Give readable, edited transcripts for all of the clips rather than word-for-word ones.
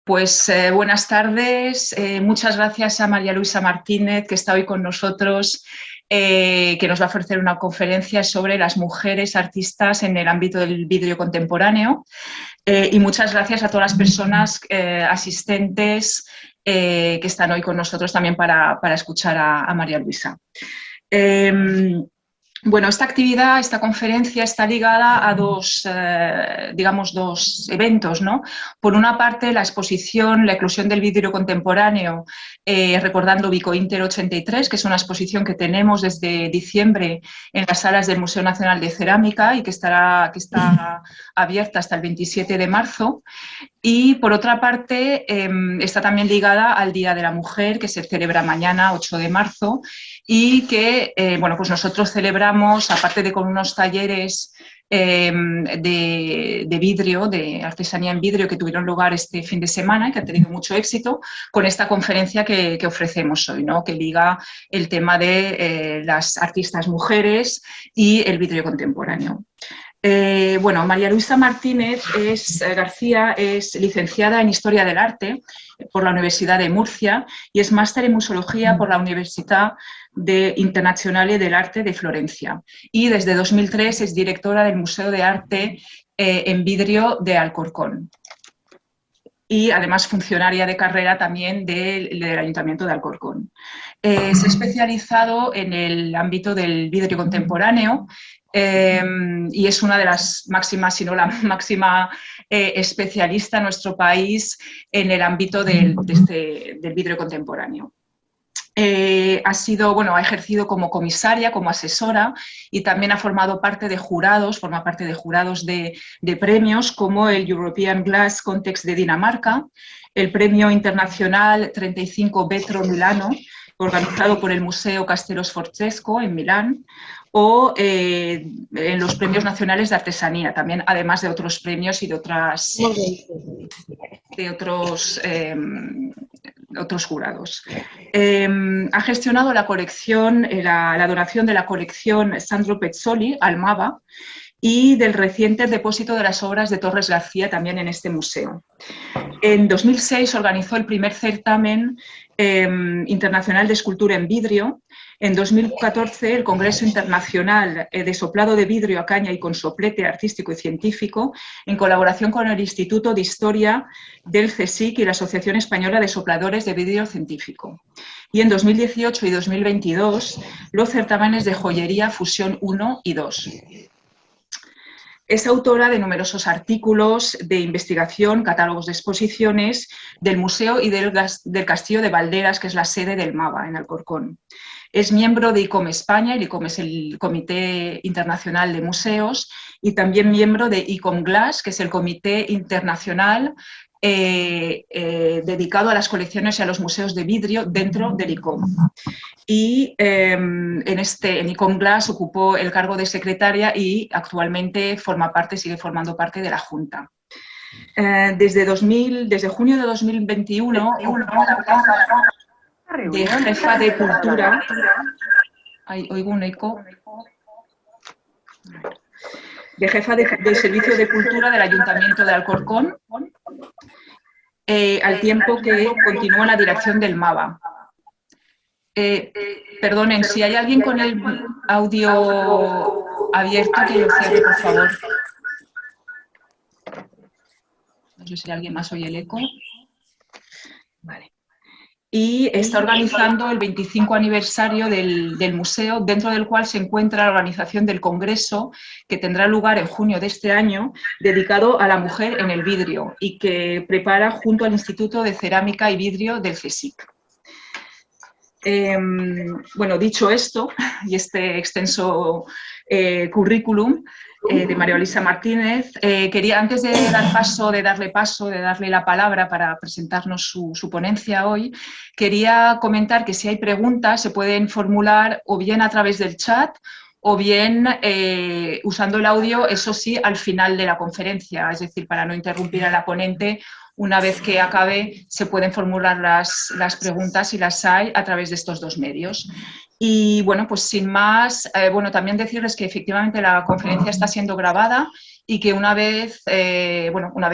Buenas tardes. Muchas gracias a María Luisa Martínez, que está hoy con nosotros, que nos va a ofrecer una conferencia sobre las mujeres artistas en el ámbito del vidrio contemporáneo. Y muchas gracias a todas las personas asistentes que están hoy con nosotros también para escuchar a María Luisa. Esta actividad, esta conferencia está ligada a dos eventos, ¿no? Por una parte, la exposición La eclosión del vidrio contemporáneo, recordando Vicointer 83, que es una exposición que tenemos desde diciembre en las salas del Museo Nacional de Cerámica y que está abierta hasta el 27 de marzo. Y, por otra parte, está también ligada al Día de la Mujer, que se celebra mañana, 8 de marzo, y que pues nosotros celebramos, aparte de con unos talleres de vidrio, de artesanía en vidrio, que tuvieron lugar este fin de semana y que han tenido mucho éxito, con esta conferencia que ofrecemos hoy, ¿no? Que liga el tema de las artistas mujeres y el vidrio contemporáneo. María Luisa Martínez García es licenciada en Historia del Arte por la Universidad de Murcia y es máster en Museología por la Università Internazionale del Arte de Florencia. Y desde 2003 es directora del Museo de Arte en Vidrio de Alcorcón. Y además funcionaria de carrera también del Ayuntamiento de Alcorcón. Se ha especializado en el ámbito del vidrio contemporáneo y es una de las máximas, si no la máxima especialista en nuestro país en el ámbito del vidrio contemporáneo. Ha ejercido como comisaria, como asesora y también ha formado parte de jurados, forma parte de jurados de premios como el European Glass Contest de Dinamarca, el Premio Internacional 35 Vetro Milano, organizado por el Museo Castello Sforzesco en Milán, o en los premios nacionales de artesanía, también además de otros premios y de otros jurados. Ha gestionado la colección, la donación de la colección Sandro Pezzoli al MAVA y del reciente depósito de las obras de Torres García también en este museo. En 2006 organizó el primer certamen internacional de escultura en vidrio. En 2014 el Congreso Internacional de Soplado de Vidrio a Caña y con Soplete Artístico y Científico, en colaboración con el Instituto de Historia del CSIC y la Asociación Española de Sopladores de Vidrio Científico. Y en 2018 y 2022 los certámenes de joyería Fusión 1 y 2. Es autora de numerosos artículos de investigación, catálogos de exposiciones del museo y del Castillo de Valderas, que es la sede del MAVA en Alcorcón. Es miembro de ICOM España, el ICOM es el Comité Internacional de Museos, y también miembro de ICOM Glass, que es el Comité Internacional dedicado a las colecciones y a los museos de vidrio dentro del ICOM. Y en ICOM Glass ocupó el cargo de secretaria y actualmente sigue formando parte de la Junta. Desde junio de 2021 de jefa de cultura. Oigo un eco. De jefa de servicio de cultura del Ayuntamiento de Alcorcón, al tiempo que continúa en la dirección del MAVA. Perdonen, si hay alguien con el audio abierto, que lo cierre, por favor. No sé si alguien más oye el eco. Vale. Y está organizando el 25 aniversario del museo, dentro del cual se encuentra la organización del congreso que tendrá lugar en junio de este año, dedicado a la mujer en el vidrio y que prepara junto al Instituto de Cerámica y Vidrio del CSIC. Dicho esto y este extenso currículum de María Luisa Martínez, quería, antes de darle la palabra para presentarnos su ponencia hoy, quería comentar que si hay preguntas se pueden formular o bien a través del chat o bien usando el audio, eso sí, al final de la conferencia, es decir, para no interrumpir a la ponente una vez que acabe se pueden formular las preguntas, si las hay, a través de estos dos medios. Y bueno, pues sin más, bueno, también decirles que efectivamente la conferencia está siendo grabada y que una vez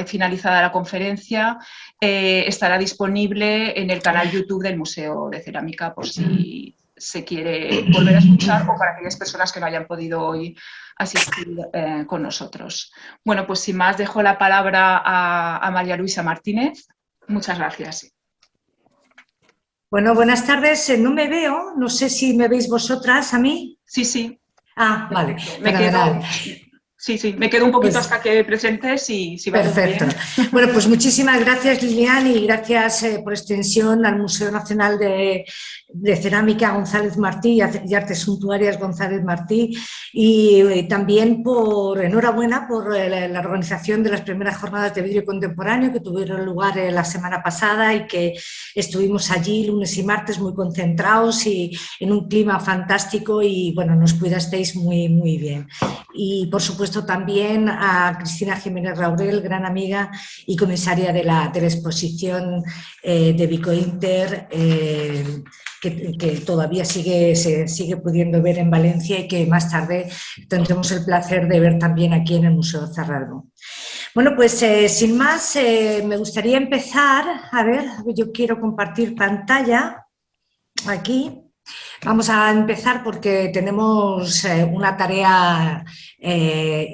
finalizada la conferencia estará disponible en el canal YouTube del Museo de Cerámica por si se quiere volver a escuchar o para aquellas personas que no hayan podido hoy asistir con nosotros. Bueno, pues sin más dejo la palabra a María Luisa Martínez. Muchas gracias. Bueno, buenas tardes. No me veo, no sé si me veis vosotras a mí. Sí, sí. Ah, vale. Me quedo un poquito pues, hasta que presentes y si va perfecto. todo bien. Bueno, pues muchísimas gracias, Lilian, y gracias por extensión al Museo Nacional de Cerámica González Martí y Artes Suntuarias González Martí, y también enhorabuena por la organización de las primeras jornadas de vidrio contemporáneo que tuvieron lugar la semana pasada y que estuvimos allí lunes y martes muy concentrados y en un clima fantástico y bueno, nos cuidasteis muy, muy bien. Y por supuesto también a Cristina Jiménez Raurel, gran amiga y comisaria de la exposición de Bicointer, que todavía se sigue pudiendo ver en Valencia y que más tarde tendremos el placer de ver también aquí en el Museo Zarralbo. Bueno, pues sin más, me gustaría empezar. A ver, yo quiero compartir pantalla aquí. Vamos a empezar porque tenemos una tarea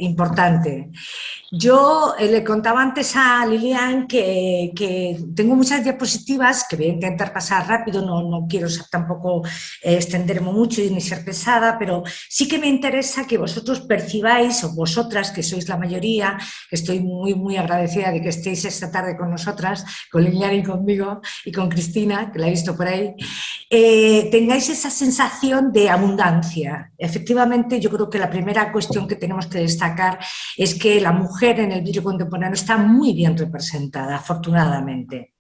importante. Yo le contaba antes a Lilian que tengo muchas diapositivas que voy a intentar pasar rápido, no quiero tampoco extenderme mucho ni ser pesada, pero sí que me interesa que vosotros percibáis, o vosotras, que sois la mayoría, que estoy muy, muy agradecida de que estéis esta tarde con nosotras, con Lilian y conmigo, y con Cristina, que la he visto por ahí, tengáis esa sensación de abundancia. Efectivamente, yo creo que la primera cuestión que tenemos que destacar es que la mujer en el vidrio contemporáneo está muy bien representada, afortunadamente.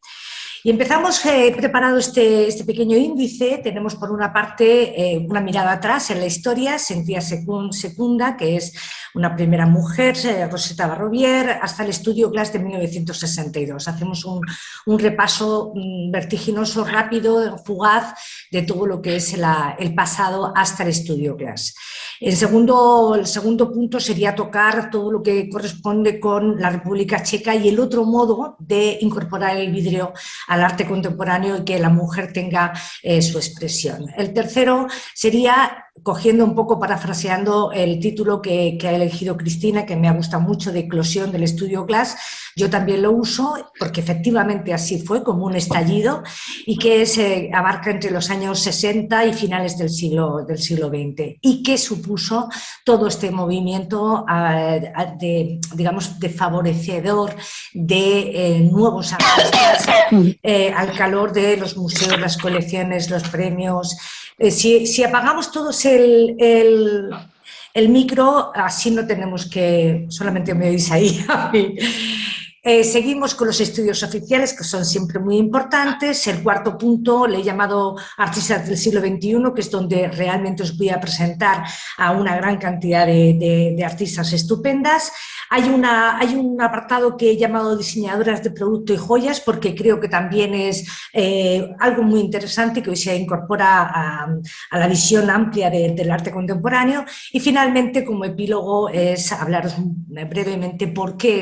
Y empezamos preparado este pequeño índice. Tenemos por una parte una mirada atrás en la historia, Cynthia Secunda, que es una primera mujer, Rosetta Barrovier, hasta el estudio Glass de 1962. Hacemos un repaso vertiginoso, rápido, fugaz de todo lo que es el pasado hasta el estudio Glass. El segundo punto sería tocar todo lo que corresponde con la República Checa y el otro modo de incorporar el vidrio al arte contemporáneo y que la mujer tenga su expresión. El tercero sería, cogiendo un poco, parafraseando el título que ha elegido Cristina, que me ha gustado mucho, de eclosión del estudio Glass. Yo también lo uso porque efectivamente así fue, como un estallido, y que abarca entre los años 60 y finales del siglo XX, y que supuso todo este movimiento de favorecedor de nuevos artistas al calor de los museos, las colecciones, los premios. Si apagamos todos el micro, así no tenemos que, solamente me oís ahí a mí. Seguimos con los estudios oficiales, que son siempre muy importantes. El cuarto punto le he llamado Artistas del siglo XXI, que es donde realmente os voy a presentar a una gran cantidad de artistas estupendas. Hay un apartado que he llamado Diseñadoras de Producto y Joyas, porque creo que también es algo muy interesante que hoy se incorpora a la visión amplia del arte contemporáneo. Y finalmente, como epílogo, es hablaros brevemente por qué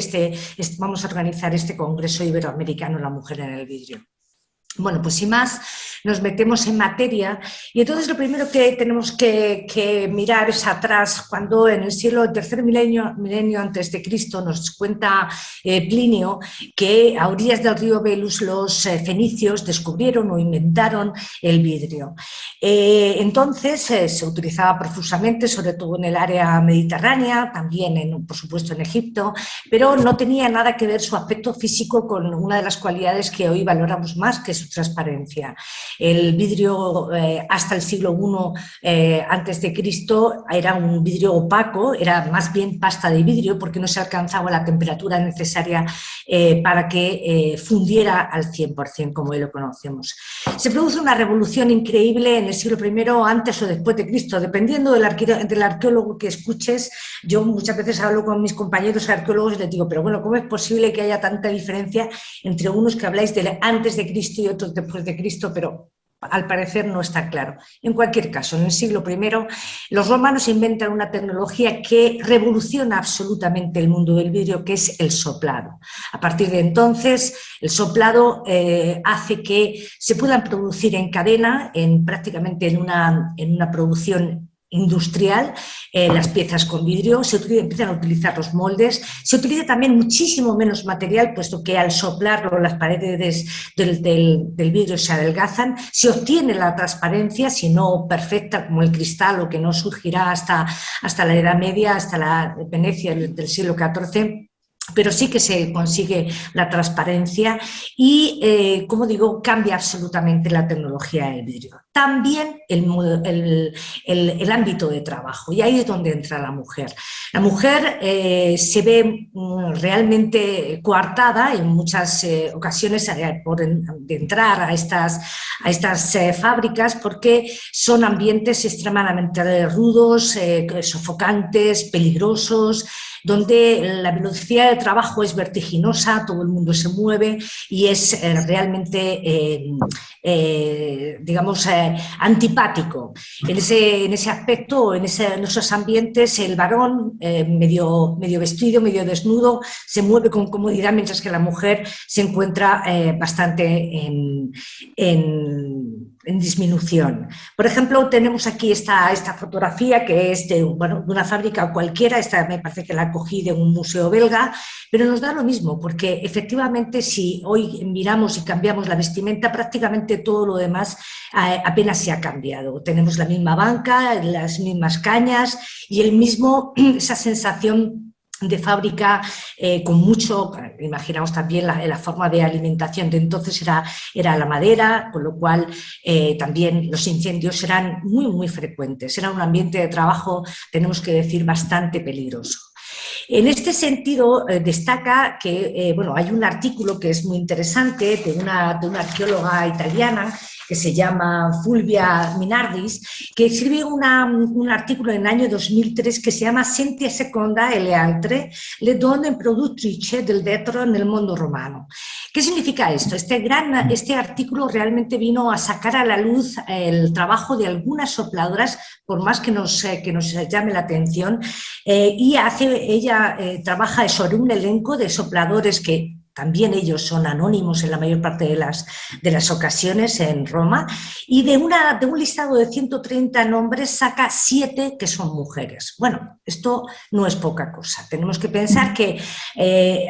vamos a organizar este Congreso Iberoamericano La Mujer en el Vidrio. Bueno, pues sin más, nos metemos en materia y entonces lo primero que tenemos que mirar es atrás, cuando en el tercer milenio antes de Cristo nos cuenta Plinio que a orillas del río Belus los fenicios descubrieron o inventaron el vidrio. Entonces se utilizaba profusamente, sobre todo en el área mediterránea, también por supuesto en Egipto, pero no tenía nada que ver su aspecto físico con una de las cualidades que hoy valoramos más, que es su transparencia. El vidrio hasta el siglo I antes de Cristo era un vidrio opaco, era más bien pasta de vidrio porque no se alcanzaba la temperatura necesaria para que fundiera al 100%, como hoy lo conocemos. Se produce una revolución increíble en el siglo I antes o después de Cristo, dependiendo del arqueólogo que escuches. Yo muchas veces hablo con mis compañeros arqueólogos y les digo, pero bueno, ¿cómo es posible que haya tanta diferencia entre unos que habláis de antes de Cristo y otros después de Cristo? Pero al parecer no está claro. En cualquier caso, en el siglo I, los romanos inventan una tecnología que revoluciona absolutamente el mundo del vidrio, que es el soplado. A partir de entonces, el soplado hace que se puedan producir en cadena, prácticamente en una producción industrial, las piezas con vidrio, empiezan a utilizar los moldes, se utiliza también muchísimo menos material, puesto que al soplarlo las paredes del vidrio se adelgazan, se obtiene la transparencia, si no perfecta como el cristal, o que no surgirá hasta la Edad Media, hasta la Venecia del siglo XIV, pero sí que se consigue la transparencia y, como digo, cambia absolutamente la tecnología del vidrio. También el ámbito de trabajo, y ahí es donde entra la mujer. La mujer se ve realmente coartada en muchas ocasiones de entrar a estas fábricas, porque son ambientes extremadamente rudos, sofocantes, peligrosos, donde la velocidad de trabajo es vertiginosa, todo el mundo se mueve y es realmente, digamos, antipático. En ese aspecto, en esos ambientes, el varón, medio vestido, medio desnudo, se mueve con comodidad, mientras que la mujer se encuentra bastante en disminución. Por ejemplo, tenemos aquí esta fotografía que es de una fábrica cualquiera. Esta me parece que la cogí de un museo belga, pero nos da lo mismo, porque efectivamente si hoy miramos y cambiamos la vestimenta, prácticamente todo lo demás apenas se ha cambiado. Tenemos la misma banca, las mismas cañas y esa sensación de fábrica con mucho, imaginamos también la forma de alimentación de entonces era la madera, con lo cual también los incendios eran muy, muy frecuentes. Era un ambiente de trabajo, tenemos que decir, bastante peligroso. En este sentido, destaca que hay un artículo que es muy interesante de una arqueóloga italiana que se llama Fulvia Minardis, que escribe un artículo en el año 2003 que se llama Senti e seconda e le altre, le donne produttrici del vetro nel mondo romano. ¿Qué significa esto? Este artículo realmente vino a sacar a la luz el trabajo de algunas sopladoras, por más que nos llame la atención, y ella trabaja sobre un elenco de sopladores que también ellos son anónimos en la mayor parte de las ocasiones en Roma, y de un listado de 130 nombres saca 7 que son mujeres. Bueno, esto no es poca cosa. Tenemos que pensar que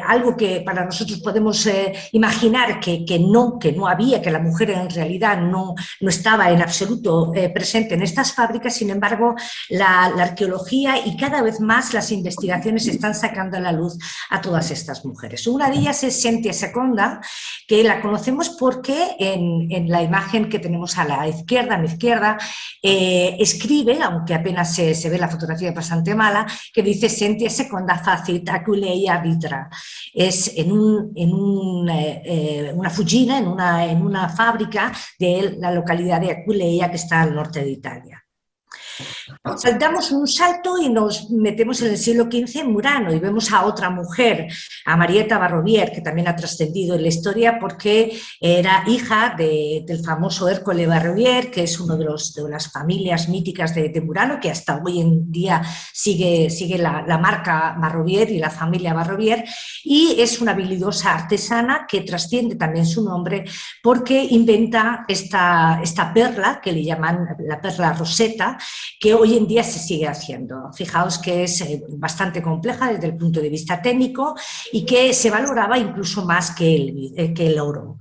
algo que para nosotros podemos imaginar que no había, que la mujer en realidad no estaba en absoluto presente en estas fábricas. Sin embargo, la arqueología y cada vez más las investigaciones están sacando a la luz a todas estas mujeres. Una de ellas es Senti e seconda, que la conocemos porque en la imagen que tenemos a mi izquierda, escribe, aunque apenas se ve la fotografía bastante mala, que dice Senti e seconda facit aculeia vitra. Es en una fugina, en una fábrica de la localidad de Aquileia, que está al norte de Italia. Saltamos un salto y nos metemos en el siglo XV en Murano y vemos a otra mujer, a Marietta Barrovier, que también ha trascendido en la historia porque era hija del famoso Ercole Barrovier, que es uno de las familias míticas de Murano, que hasta hoy en día sigue la marca Barrovier y la familia Barrovier, y es una habilidosa artesana que trasciende también su nombre porque inventa esta perla que le llaman la perla Rosetta, que hoy en día se sigue haciendo. Fijaos que es bastante compleja desde el punto de vista técnico y que se valoraba incluso más que el oro.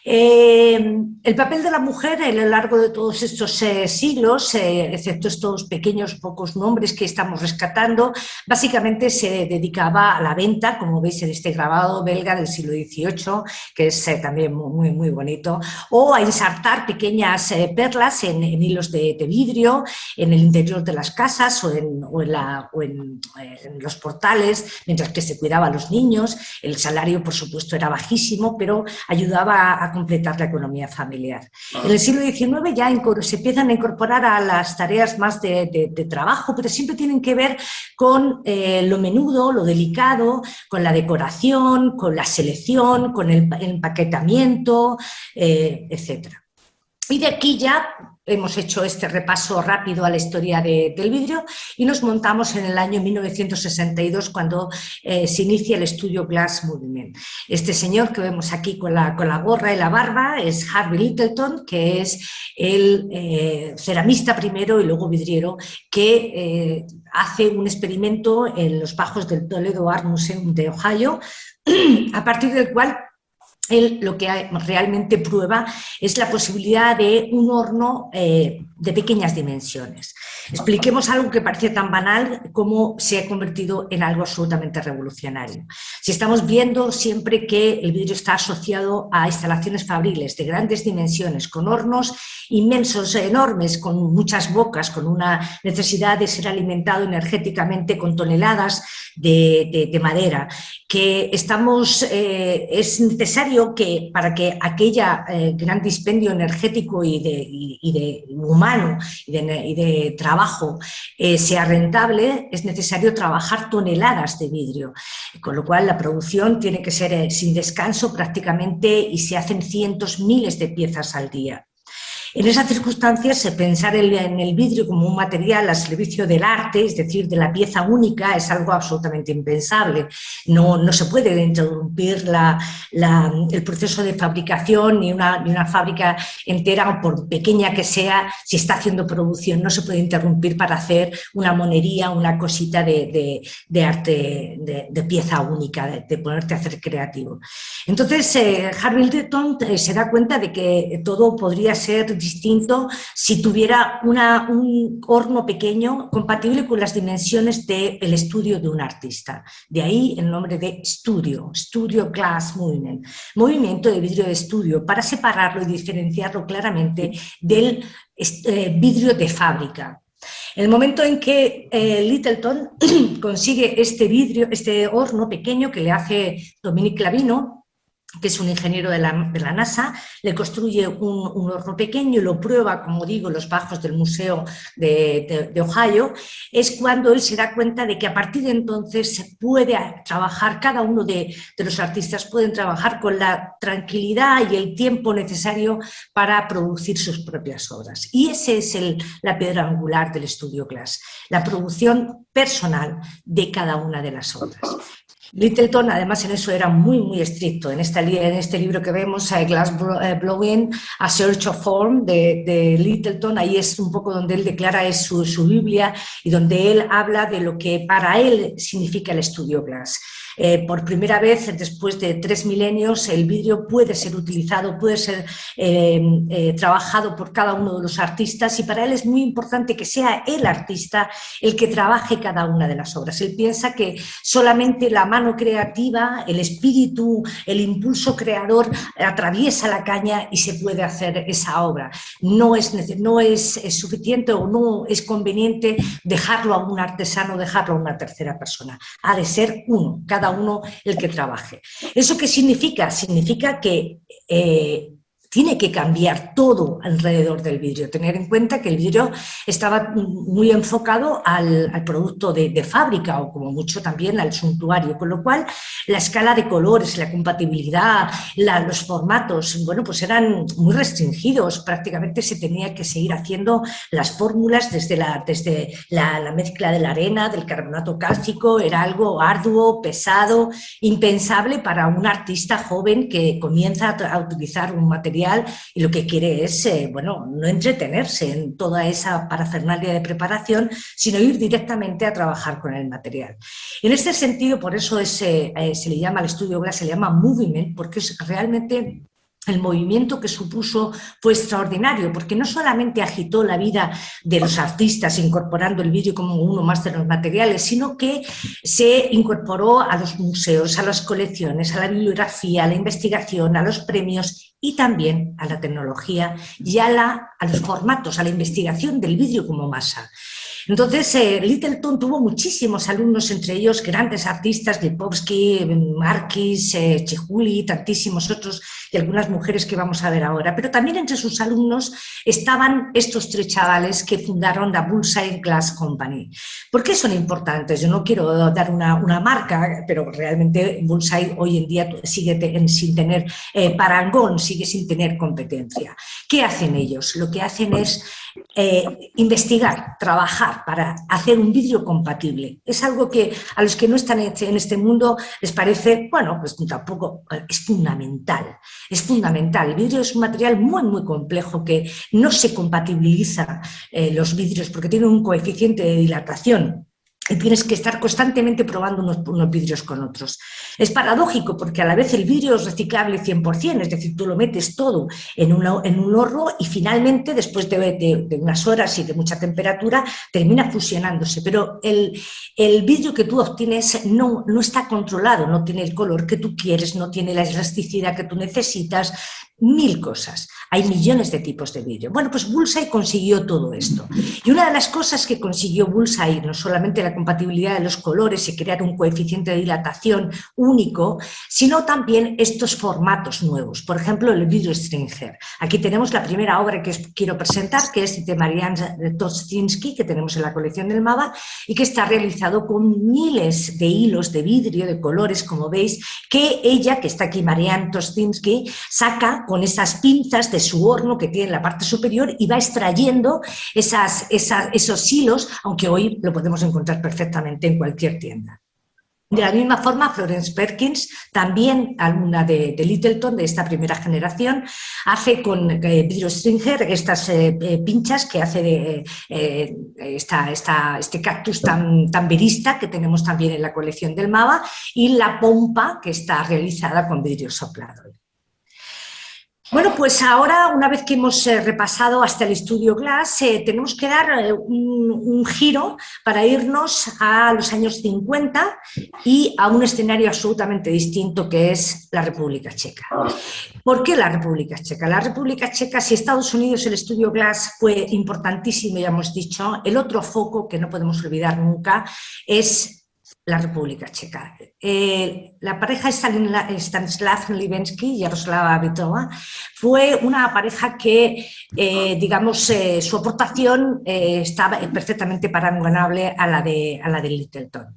El papel de la mujer a lo largo de todos estos siglos, excepto estos pequeños pocos nombres que estamos rescatando, básicamente se dedicaba a la venta, como veis en este grabado belga del siglo XVIII, que es también muy, muy bonito, o a ensartar pequeñas perlas en hilos de vidrio en el interior de las casas o en los portales, mientras que se cuidaba a los niños. El salario, por supuesto, era bajísimo, pero ayudaba a completar la economía familiar. En el siglo XIX ya se empiezan a incorporar a las tareas más de trabajo, pero siempre tienen que ver con lo menudo, lo delicado, con la decoración, con la selección, con el empaquetamiento, etc. Y de aquí ya hemos hecho este repaso rápido a la historia del vidrio y nos montamos en el año 1962 cuando se inicia el estudio Glass Movement. Este señor que vemos aquí con la gorra y la barba es Harvey Littleton, que es el ceramista primero y luego vidriero que hace un experimento en los bajos del Toledo Art Museum de Ohio, a partir del cual él lo que realmente prueba es la posibilidad de un horno de pequeñas dimensiones. Expliquemos algo que parece tan banal como se ha convertido en algo absolutamente revolucionario. Si estamos viendo siempre que el vidrio está asociado a instalaciones fabriles de grandes dimensiones, con hornos inmensos, enormes, con muchas bocas, con una necesidad de ser alimentado energéticamente con toneladas de madera, que es necesario que para que aquella gran dispendio energético y de humano y de trabajo sea rentable, es necesario trabajar toneladas de vidrio, con lo cual la producción tiene que ser sin descanso prácticamente y se hacen cientos, miles de piezas al día. En esas circunstancias, pensar en el vidrio como un material al servicio del arte, es decir, de la pieza única, es algo absolutamente impensable. No se puede interrumpir el proceso de fabricación ni una fábrica entera, por pequeña que sea, si está haciendo producción, no se puede interrumpir para hacer una monería, una cosita de arte, de pieza única, de ponerte a hacer creativo. Entonces, Harvey Littleton se da cuenta de que todo podría ser distinto si tuviera un horno pequeño compatible con las dimensiones del estudio de un artista. De ahí el nombre de Studio Glass Movement, movimiento de vidrio de estudio, para separarlo y diferenciarlo claramente del vidrio de fábrica. En el momento en que Littleton consigue este horno pequeño que le hace Dominique Lavino, que es un ingeniero de la NASA, le construye un horno pequeño y lo prueba, como digo, en los bajos del Museo de Ohio, es cuando él se da cuenta de que a partir de entonces se puede trabajar, cada uno de los artistas pueden trabajar con la tranquilidad y el tiempo necesario para producir sus propias obras. Y esa es la piedra angular del estudio Glass, la producción personal de cada una de las obras. Littleton, además, en eso era muy, muy estricto. En este libro que vemos, Glass Blowing, A Search of Form, de Littleton, ahí es un poco donde él declara, es su Biblia, y donde él habla de lo que para él significa el estudio Glass. Por primera vez, después de 3 milenios, el vidrio puede ser utilizado, puede ser trabajado por cada uno de los artistas, y para él es muy importante que sea el artista el que trabaje cada una de las obras. Él piensa que solamente la mano creativa, el espíritu, el impulso creador atraviesa la caña y se puede hacer esa obra. No es suficiente o no es conveniente dejarlo a un artesano, dejarlo a una tercera persona. Ha de ser uno, cada uno el que trabaje. ¿Eso qué significa? Significa que tiene que cambiar todo alrededor del vidrio. Tener en cuenta que el vidrio estaba muy enfocado al producto de fábrica, o como mucho también al suntuario, con lo cual la escala de colores, la compatibilidad, los formatos, bueno, pues eran muy restringidos. Prácticamente se tenía que seguir haciendo las fórmulas desde la mezcla de la arena, del carbonato cálcico. Era algo arduo, pesado, impensable para un artista joven que comienza a utilizar un material y lo que quiere es, no entretenerse en toda esa parafernalia de preparación, sino ir directamente a trabajar con el material. En este sentido, por eso se le llama al estudio Glass, se le llama Movement, porque es realmente el movimiento que supuso fue extraordinario, porque no solamente agitó la vida de los artistas incorporando el vídeo como uno más de los materiales, sino que se incorporó a los museos, a las colecciones, a la bibliografía, a la investigación, a los premios y también a la tecnología y a los formatos, a la investigación del vídeo como masa. Entonces, Littleton tuvo muchísimos alumnos, entre ellos grandes artistas, Lipovsky, Marquis, Chihuly, tantísimos otros, y algunas mujeres que vamos a ver ahora. Pero también entre sus alumnos estaban estos 3 chavales que fundaron la Bullseye Glass Company. ¿Por qué son importantes? Yo no quiero dar una marca, pero realmente Bullseye hoy en día sigue sin tener parangón, sigue sin tener competencia. ¿Qué hacen ellos? Lo que hacen es investigar, trabajar para hacer un vidrio compatible. Es algo que a los que no están en este mundo les parece, bueno, pues tampoco es fundamental. Es fundamental. El vidrio es un material muy, muy complejo que no se compatibiliza los vidrios porque tiene un coeficiente de dilatación. Y tienes que estar constantemente probando unos vidrios con otros. Es paradójico porque a la vez el vidrio es reciclable 100%, es decir, tú lo metes todo en un horno y finalmente, después de unas horas y de mucha temperatura, termina fusionándose. Pero el vidrio que tú obtienes no está controlado, no tiene el color que tú quieres, no tiene la elasticidad que tú necesitas, 1000 cosas. Hay millones de tipos de vidrio. Bueno, pues Bullseye consiguió todo esto. Y una de las cosas que consiguió Bullseye, no solamente la compatibilidad de los colores y crear un coeficiente de dilatación único, sino también estos formatos nuevos. Por ejemplo, el vidrio stringer. Aquí tenemos la primera obra que quiero presentar, que es de Marianne Toszynski, que tenemos en la colección del MAVA, y que está realizado con miles de hilos de vidrio, de colores, como veis, que ella, que está aquí, Marianne Toszynski, saca con esas pinzas de su horno que tiene en la parte superior y va extrayendo esos hilos, aunque hoy lo podemos encontrar perfectamente en cualquier tienda. De la misma forma, Florence Perkins, también alumna de Littleton, de esta primera generación, hace con vidrio stringer estas pinchas que hace este cactus tan verista que tenemos también en la colección del MAVA y la pompa que está realizada con vidrio soplado. Bueno, pues ahora, una vez que hemos repasado hasta el estudio Glass, tenemos que dar un giro para irnos a los años 50 y a un escenario absolutamente distinto que es la República Checa. ¿Por qué la República Checa? La República Checa, si Estados Unidos el estudio Glass fue importantísimo, ya hemos dicho, el otro foco que no podemos olvidar nunca es la República Checa. La pareja Stanislav Libenský y Jaroslava Britova fue una pareja que, digamos, su aportación estaba perfectamente parangonable a la de Littleton.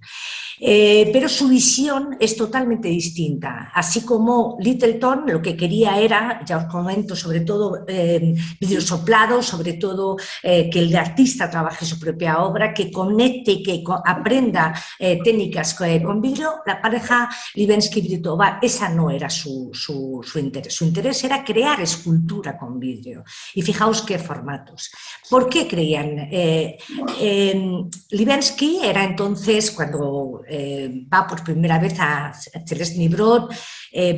Pero su visión es totalmente distinta. Así como Littleton lo que quería era, ya os comento, sobre todo vidrio soplado, sobre todo que el artista trabaje su propia obra, que conecte, que aprenda técnicas con vidrio, la pareja Libenský-Britova, esa no era su interés. Su interés era crear escultura con vidrio. Y fijaos qué formatos. ¿Por qué creían? Libenský era entonces, cuando va por primera vez a Zelezny Brod,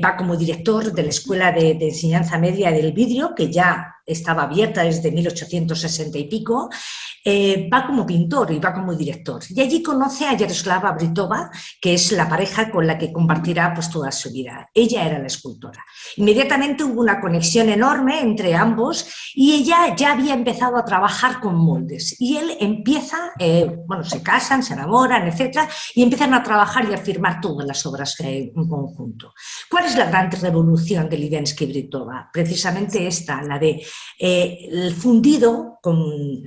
va como director de la Escuela de Enseñanza Media del Vidrio, que ya estaba abierta desde 1860 y pico, va como pintor y va como director. Y allí conoce a Jaroslava Britova, que es la pareja con la que compartirá pues, toda su vida. Ella era la escultora. Inmediatamente hubo una conexión enorme entre ambos y ella ya había empezado a trabajar con moldes. Y él empieza, bueno, se casan, se enamoran, etcétera, y empiezan a trabajar y a firmar todas las obras en conjunto. ¿Cuál es la gran revolución de Libenský-Britova? Precisamente esta, la de el fundido,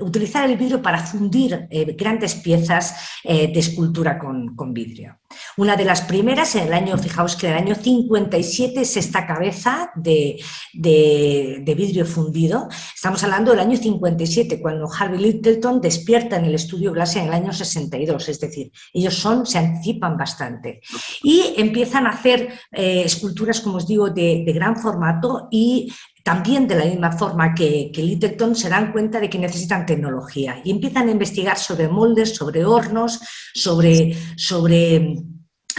utilizar el vidrio para fundir grandes piezas de escultura con vidrio. Una de las primeras, en el año, fijaos que en el año 57 es esta cabeza de vidrio fundido. Estamos hablando del año 57, cuando Harvey Littleton despierta en el estudio Glass en el año 62, es decir, ellos se anticipan bastante. Y empiezan a hacer esculturas, como os digo, de gran formato y también de la misma forma que Littleton se dan cuenta de que necesitan tecnología y empiezan a investigar sobre moldes, sobre hornos, sobre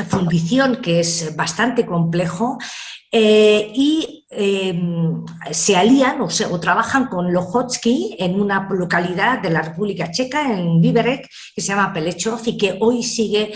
fundición, que es bastante complejo, Se alían o trabajan con Lochotski en una localidad de la República Checa, en Liberec, que se llama Pelechov y que hoy sigue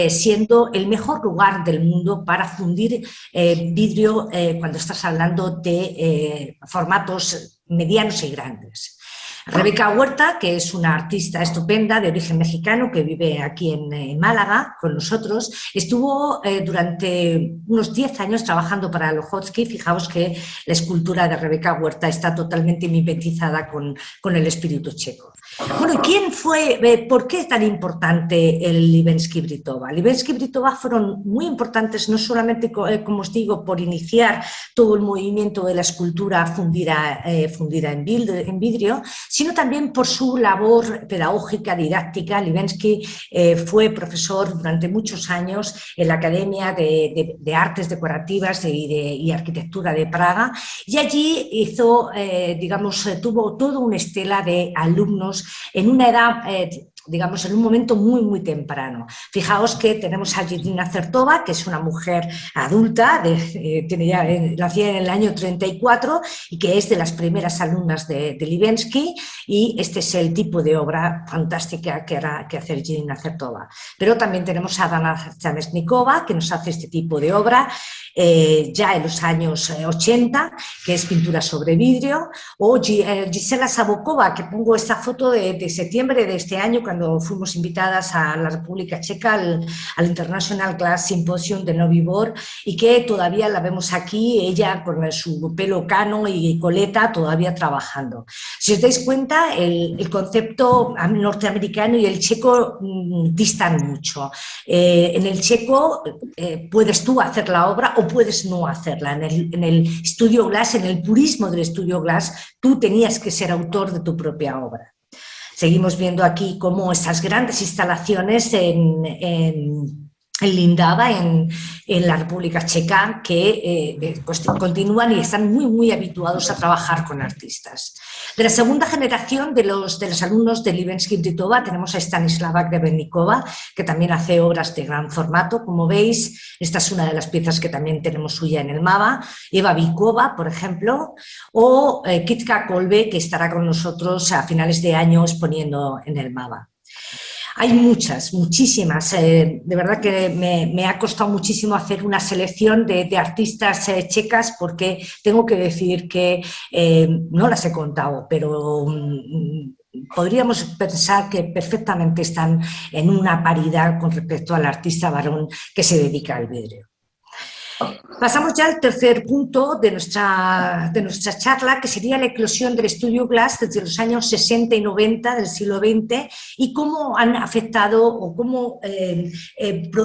siendo el mejor lugar del mundo para fundir vidrio cuando estás hablando de formatos medianos y grandes. Rebeca Huerta, que es una artista estupenda de origen mexicano que vive aquí en Málaga con nosotros, estuvo durante unos 10 años trabajando para Lochotski. Fijaos que la escultura de Rebeca Huerta está totalmente mimetizada con el espíritu checo. Bueno, ¿quién fue, por qué es tan importante el Libenski-Britova? Libenski-Britova fueron muy importantes no solamente, como os digo, por iniciar todo el movimiento de la escultura fundida en vidrio, sino también por su labor pedagógica, didáctica. Libenski fue profesor durante muchos años en la Academia de Artes Decorativas y Arquitectura de Praga, y allí hizo, tuvo toda una estela de alumnos en una edad, digamos, en un momento muy, muy temprano. Fijaos que tenemos a Jediná Certova, que es una mujer adulta, nacida en el año 34 y que es de las primeras alumnas de Libenski, y este es el tipo de obra fantástica que hace Jediná Certova. Pero también tenemos a Dana Zamesnikova, que nos hace este tipo de obra ya en los años 80, que es pintura sobre vidrio, o Gisela Sabokova, que pongo esta foto de septiembre de este año, cuando fuimos invitadas a la República Checa al International Glass Symposium de Novi Bor, y que todavía la vemos aquí, ella con su pelo cano y coleta, todavía trabajando. Si os dais cuenta, el concepto norteamericano y el checo distan mucho. En el checo puedes tú hacer la obra o puedes no hacerla. En el Studio Glass, en el purismo del Studio Glass, tú tenías que ser autor de tu propia obra. Seguimos viendo aquí cómo estas grandes instalaciones en Lindava, en la República Checa, que pues continúan y están muy, muy habituados a trabajar con artistas. De la segunda generación de los alumnos de Libenski-Britova tenemos a Stanislava Grebennikova, que también hace obras de gran formato. Como veis, esta es una de las piezas que también tenemos suya en el MAVA. Eva Bikova, por ejemplo, o Kitka Kolbe, que estará con nosotros a finales de año exponiendo en el MAVA. Hay muchísimas. De verdad que me ha costado muchísimo hacer una selección de artistas checas, porque tengo que decir que no las he contado, pero podríamos pensar que perfectamente están en una paridad con respecto al artista varón que se dedica al vidrio. Pasamos ya al tercer punto de nuestra charla, que sería la eclosión del Studio Glass desde los años 60 y 90 del siglo XX y cómo han afectado o cómo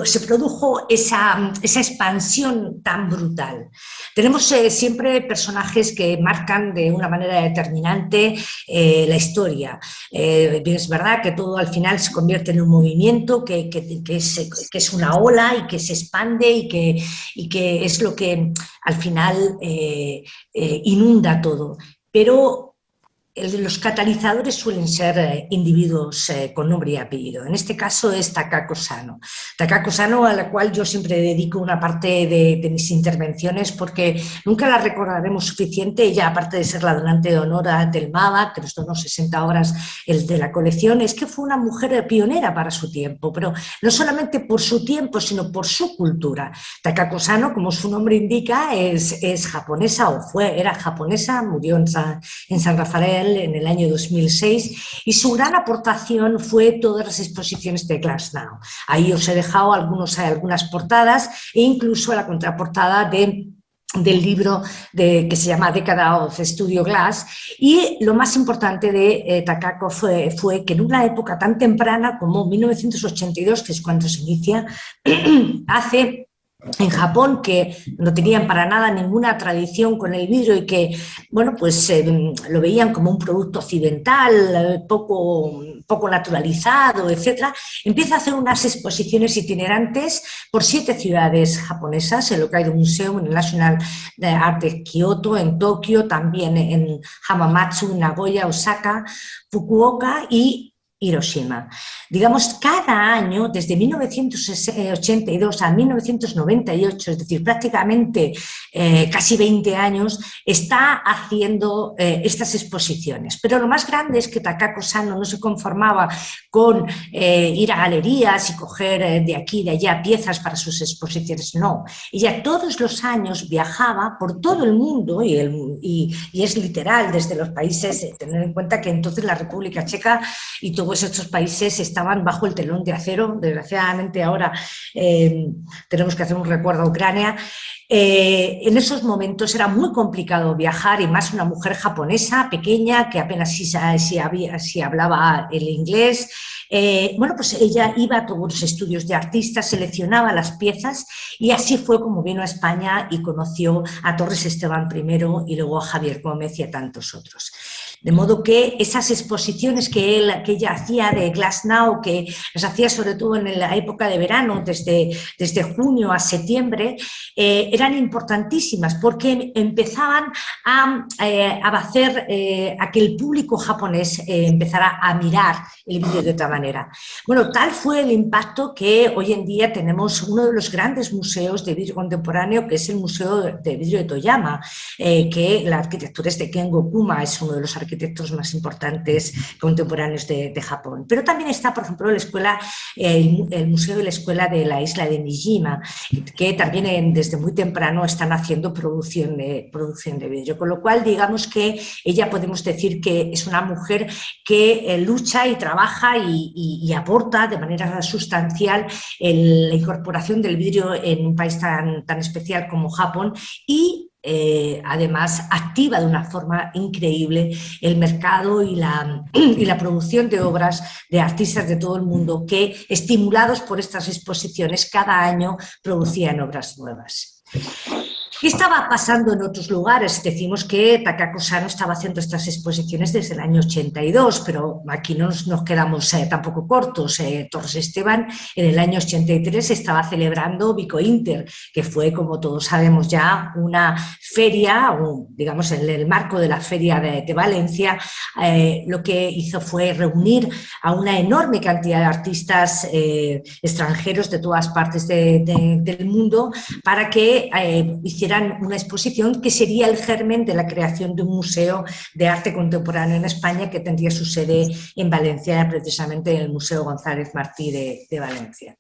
se produjo esa expansión tan brutal. Tenemos siempre personajes que marcan de una manera determinante la historia. Es verdad que todo al final se convierte en un movimiento que es una ola y que se expande y que es lo que al final inunda todo, pero los catalizadores suelen ser individuos con nombre y apellido. En este caso es Takako Sano. Takako Sano, a la cual yo siempre dedico una parte de mis intervenciones, porque nunca la recordaremos suficiente. Ella, aparte de ser la donante de honor del MAVA, que nos donó 60 obras de la colección, es que fue una mujer pionera para su tiempo, pero no solamente por su tiempo, sino por su cultura. Takako Sano, como su nombre indica, es japonesa, era japonesa, murió en San Rafael en el año 2006, y su gran aportación fue todas las exposiciones de Glass Now. Ahí os he dejado algunas portadas e incluso la contraportada del libro que se llama Década of Studio Glass. Y lo más importante de Takako fue que en una época tan temprana como 1982, que es cuando se inicia, hace en Japón, que no tenían para nada ninguna tradición con el vidrio y que, bueno, pues lo veían como un producto occidental, poco naturalizado, etcétera, empieza a hacer unas exposiciones itinerantes por 7 ciudades japonesas, el Hokkaido Museum, en el National Art de Kioto, en Tokio, también en Hamamatsu, Nagoya, Osaka, Fukuoka, y Hiroshima. Digamos, cada año, desde 1982 a 1998, es decir, prácticamente casi 20 años, está haciendo estas exposiciones. Pero lo más grande es que Takako Sano no se conformaba con ir a galerías y coger de aquí y de allá piezas para sus exposiciones, no. Ella todos los años viajaba por todo el mundo y es literal desde los países, tener en cuenta que entonces la República Checa y todos estos países estaban bajo el telón de acero. Desgraciadamente ahora tenemos que hacer un recuerdo a Ucrania. En esos momentos era muy complicado viajar, y más una mujer japonesa pequeña que apenas si hablaba el inglés. Bueno, pues ella iba a todos los estudios de artistas, seleccionaba las piezas, y así fue como vino a España y conoció a Torres Esteban primero y luego a Javier Gómez y a tantos otros. De modo que esas exposiciones que ella hacía de Glass Now, que las hacía sobre todo en la época de verano, desde junio a septiembre, eran importantísimas porque empezaban a hacer a que el público japonés empezara a mirar el vídeo de otra manera. Bueno, tal fue el impacto que hoy en día tenemos uno de los grandes museos de vidrio contemporáneo, que es el Museo de Vidrio de Toyama, que la arquitectura es de Kengo Kuma, es uno de los arquitectos más importantes contemporáneos de Japón. Pero también está, por ejemplo, el Museo de la Escuela de la isla de Miyajima, que también desde muy temprano están haciendo producción de vidrio. Con lo cual, digamos que ella podemos decir que es una mujer que lucha y trabaja y aporta de manera sustancial la incorporación del vidrio en un país tan especial como Japón, y además activa de una forma increíble el mercado y la producción de obras de artistas de todo el mundo que, estimulados por estas exposiciones, cada año producían obras nuevas. ¿Qué estaba pasando en otros lugares? Decimos que Takako Sano estaba haciendo estas exposiciones desde el año 82, pero aquí no nos quedamos tampoco cortos. Torres Esteban en el año 83 estaba celebrando Vico Inter, que fue, como todos sabemos ya, una feria, digamos en el marco de la Feria de Valencia. Lo que hizo fue reunir a una enorme cantidad de artistas extranjeros de todas partes del mundo para que hicieran una exposición que sería el germen de la creación de un museo de arte contemporáneo en España, que tendría su sede en Valencia, precisamente en el Museo González Martí de Valencia.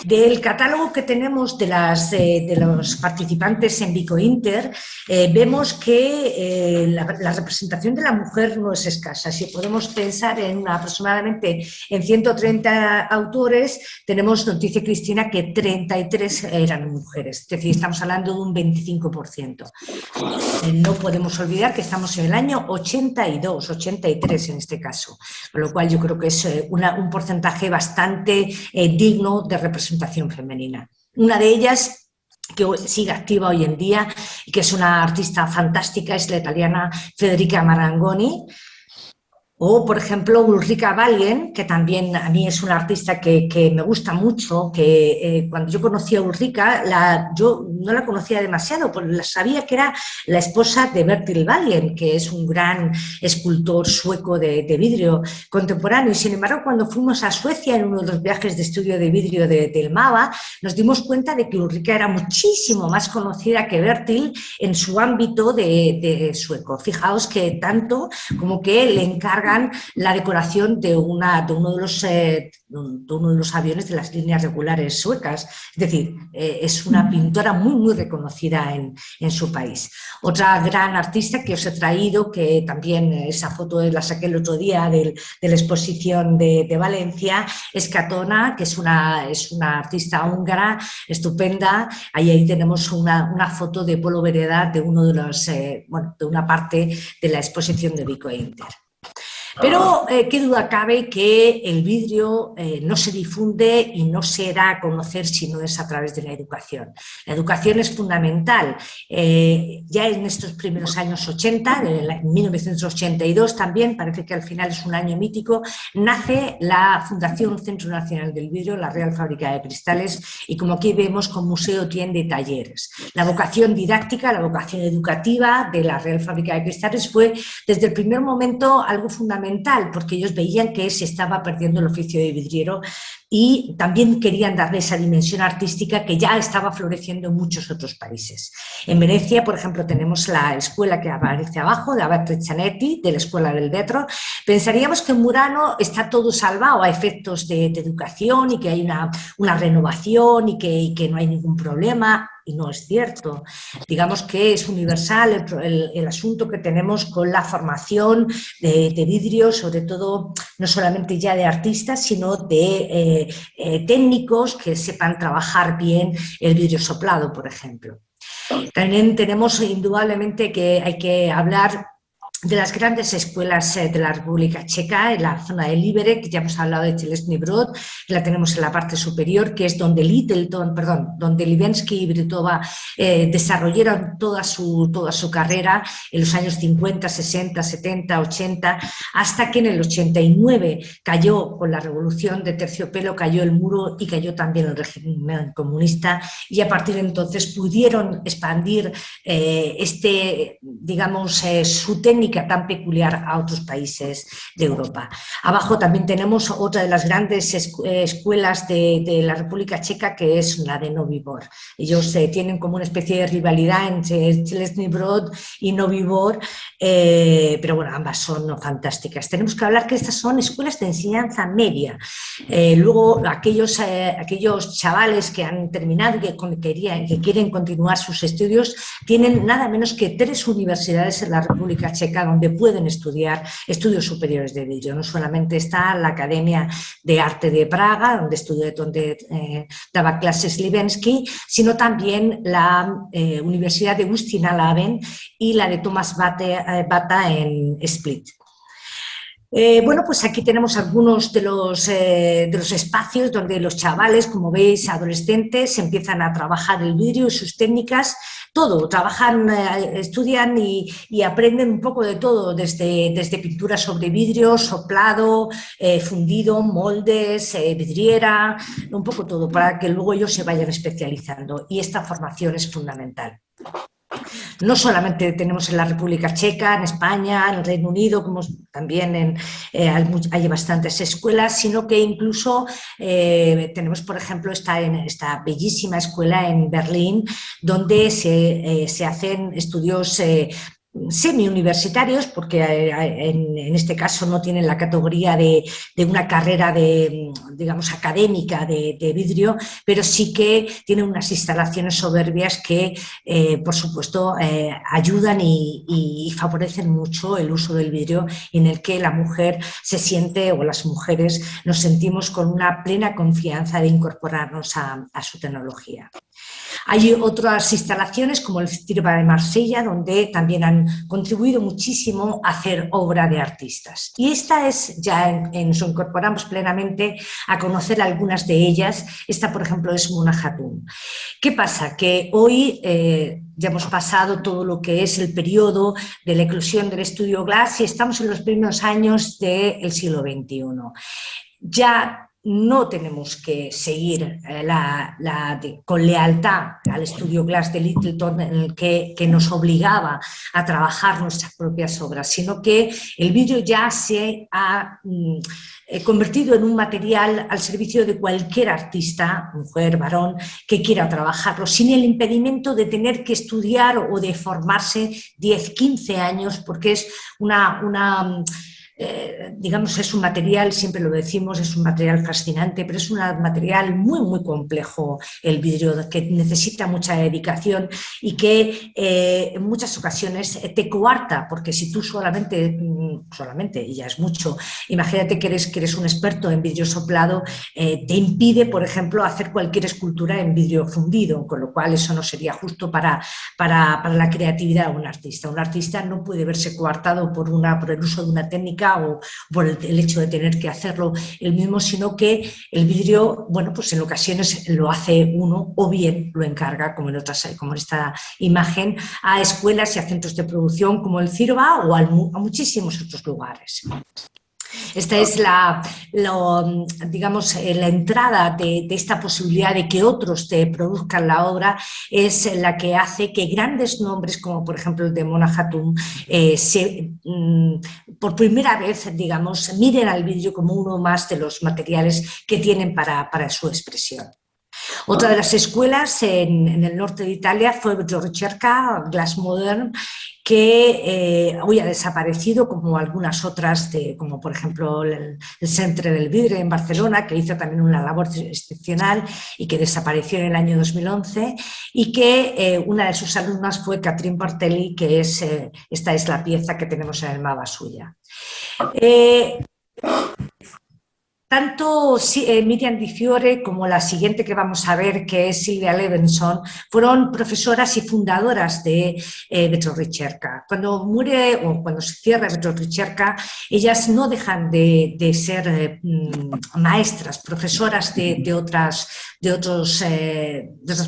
Del catálogo que tenemos de los participantes en Vico Inter, vemos que la representación de la mujer no es escasa. Si podemos pensar en aproximadamente en 130 autores, tenemos noticia, Cristina, que 33 eran mujeres, es decir, estamos hablando de un 25%. No podemos olvidar que estamos en el año 82, 83 en este caso, con lo cual yo creo que es un porcentaje bastante digno de representación femenina. Una de ellas, que sigue activa hoy en día y que es una artista fantástica, es la italiana Federica Marangoni. O, por ejemplo, Ulrika Valgen, que también a mí es una artista que me gusta mucho, que cuando yo conocí a Ulrika, yo no la conocía demasiado, pues sabía que era la esposa de Bertil Valgen, que es un gran escultor sueco de vidrio contemporáneo. Y sin embargo, cuando fuimos a Suecia en uno de los viajes de estudio de vidrio del MAVA, nos dimos cuenta de que Ulrika era muchísimo más conocida que Bertil en su ámbito de sueco. Fijaos que tanto como que le encarga la decoración de uno de los aviones de las líneas regulares suecas. Es decir, es una pintora muy, muy reconocida en su país. Otra gran artista que os he traído, que también esa foto la saqué el otro día de la exposición de Valencia, es Katona, que es una artista húngara estupenda. Ahí tenemos una foto de Polo Vereda de una parte de la exposición de Vico Inter. Pero qué duda cabe que el vidrio no se difunde y no se da a conocer si no es a través de la educación. La educación es fundamental. Ya en estos primeros años 80, en 1982 también, parece que al final es un año mítico, nace la Fundación Centro Nacional del Vidrio, la Real Fábrica de Cristales, y como aquí vemos, con museo, tienda y talleres. La vocación didáctica, la vocación educativa de la Real Fábrica de Cristales fue desde el primer momento algo fundamental fundamental porque ellos veían que se estaba perdiendo el oficio de vidriero y también querían darle esa dimensión artística que ya estaba floreciendo en muchos otros países. En Venecia, por ejemplo, tenemos la escuela que aparece abajo, de Abate Cianetti, de la Escuela del Vetro. Pensaríamos que en Murano está todo salvado a efectos de educación y que hay una renovación y que no hay ningún problema. Y no es cierto. Digamos que es universal el asunto que tenemos con la formación de vidrio, sobre todo no solamente ya de artistas, sino de técnicos que sepan trabajar bien el vidrio soplado, por ejemplo. También tenemos indudablemente que hay que hablar de las grandes escuelas de la República Checa, en la zona de Liberec, ya hemos hablado de Tělesný Brod, que la tenemos en la parte superior, que es donde donde Libenský y Britova desarrollaron toda su carrera en los años 50, 60, 70, 80, hasta que en el 89 cayó, con la revolución de Terciopelo, cayó el muro y cayó también el régimen comunista, y a partir de entonces pudieron expandir su técnica tan peculiar a otros países de Europa. Abajo también tenemos otra de las grandes escuelas de la República Checa, que es la de Nový Bor. Ellos tienen como una especie de rivalidad entre Tělesný Brod y Nový Bor, pero bueno, ambas son fantásticas. Tenemos que hablar que estas son escuelas de enseñanza media. Luego aquellos chavales que han terminado y que quieren continuar sus estudios tienen nada menos que 3 universidades en la República Checa donde pueden estudiar estudios superiores de vidrio. No solamente está la Academia de Arte de Praga, donde daba clases Libenský, sino también la Universidad de Ústí-nad Labem y la de Thomas Bata en Split. Bueno, pues aquí tenemos algunos de los espacios donde los chavales, como veis, adolescentes, empiezan a trabajar el vidrio y sus técnicas, todo, trabajan, estudian y aprenden un poco de todo, desde pintura sobre vidrio, soplado, fundido, moldes, vidriera, un poco todo, para que luego ellos se vayan especializando, y esta formación es fundamental. No solamente tenemos en la República Checa, en España, en el Reino Unido, como también hay bastantes escuelas, sino que incluso tenemos, por ejemplo, esta bellísima escuela en Berlín, donde se hacen estudios semi-universitarios, porque en este caso no tienen la categoría de una carrera digamos, académica de vidrio, pero sí que tienen unas instalaciones soberbias que, por supuesto, ayudan y favorecen mucho el uso del vidrio, en el que la mujer se siente, o las mujeres nos sentimos con una plena confianza de incorporarnos a su tecnología. Hay otras instalaciones como el Tirba de Marsella, donde también han contribuido muchísimo a hacer obra de artistas. Y esta es, ya nos incorporamos plenamente a conocer algunas de ellas. Esta, por ejemplo, es Muna Hatun. ¿Qué pasa? Que hoy ya hemos pasado todo lo que es el periodo de la eclosión del estudio Glass y estamos en los primeros años del siglo XXI. Ya no tenemos que seguir con lealtad al estudio Glass de Littleton, en el que nos obligaba a trabajar nuestras propias obras, sino que el vidrio ya se ha convertido en un material al servicio de cualquier artista, mujer, varón, que quiera trabajarlo, sin el impedimento de tener que estudiar o de formarse 10, 15 años, porque es digamos, es un material, siempre lo decimos, es un material fascinante, pero es un material muy, muy complejo, el vidrio, que necesita mucha dedicación y que en muchas ocasiones te coarta, porque si tú solamente, y ya es mucho, imagínate que eres un experto en vidrio soplado, te impide, por ejemplo, hacer cualquier escultura en vidrio fundido, con lo cual eso no sería justo para la creatividad de un artista. Un artista no puede verse coartado por el uso de una técnica o por el hecho de tener que hacerlo él mismo, sino que el vidrio, bueno, pues en ocasiones lo hace uno o bien lo encarga, como en esta imagen, a escuelas y a centros de producción como el CIRBA o a muchísimos otros lugares. Esta es digamos, la entrada de esta posibilidad de que otros te produzcan la obra, es la que hace que grandes nombres, como por ejemplo el de Mona Hatoum, por primera vez, digamos, miren al vidrio como uno más de los materiales que tienen para su expresión. Otra de las escuelas en el norte de Italia fue Giocherca, Glass Modern, que hoy ha desaparecido, como algunas otras, como por ejemplo el Centre del Vidre en Barcelona, que hizo también una labor excepcional y que desapareció en el año 2011, y que una de sus alumnas fue Catherine Bartelli, que esta es la pieza que tenemos en el mapa suya. Tanto Miriam Di Fiore como la siguiente que vamos a ver, que es Silvia Levenson, fueron profesoras y fundadoras de Vetro Ricerca. Cuando muere o cuando se cierra Vetro Ricerca, ellas no dejan de ser maestras, profesoras de otras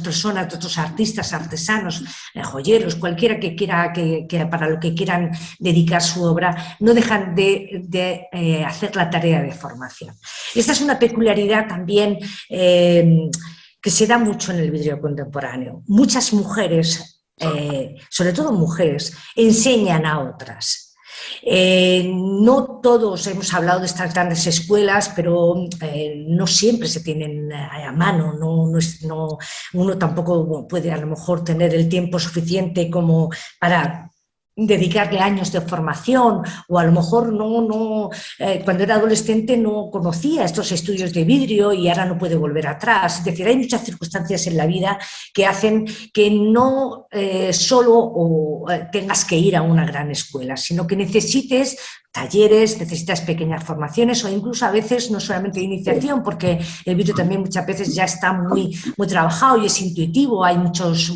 personas, de otros artistas, artesanos, joyeros, cualquiera que quiera, que para lo que quieran dedicar su obra, no dejan de hacer la tarea de formación. Esta es una peculiaridad también que se da mucho en el vidrio contemporáneo. Muchas mujeres, sobre todo mujeres, enseñan a otras. No todos hemos hablado de estas grandes escuelas, pero no siempre se tienen a mano, uno tampoco puede a lo mejor tener el tiempo suficiente como para dedicarle años de formación, o a lo mejor cuando era adolescente no conocía estos estudios de vidrio y ahora no puede volver atrás. Es decir, hay muchas circunstancias en la vida que hacen que no solo tengas que ir a una gran escuela, sino que necesites talleres, necesitas pequeñas formaciones o incluso a veces no solamente iniciación, porque el vidrio también muchas veces ya está muy trabajado y es intuitivo, hay muchos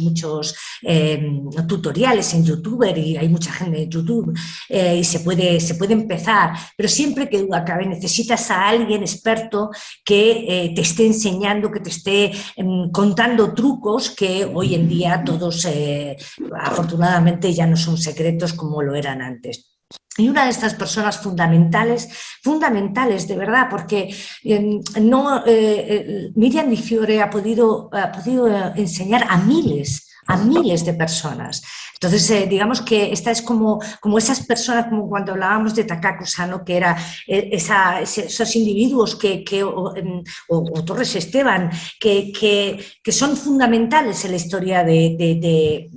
tutoriales en YouTube y hay mucha gente en YouTube y se puede empezar, pero siempre que duda cabe necesitas a alguien experto que te esté enseñando, que te esté contando trucos que hoy en día todos afortunadamente ya no son secretos como lo eran antes. Y una de estas personas fundamentales de verdad, porque Miriam Di Fiore ha podido enseñar a miles de personas. Entonces, digamos que esta es como esas personas, como cuando hablábamos de Takaku Sano, que era esos individuos o Torres Esteban, que son fundamentales en la historia de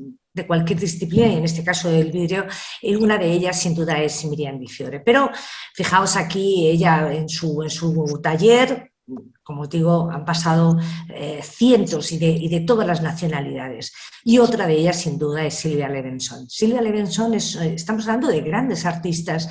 cualquier disciplina, y en este caso del vidrio, y una de ellas sin duda es Miriam Di Fiore. Pero fijaos aquí, ella en su taller, como digo, han pasado cientos y de todas las nacionalidades. Y otra de ellas, sin duda, es Silvia Levenson. Silvia Levenson, estamos hablando de grandes artistas.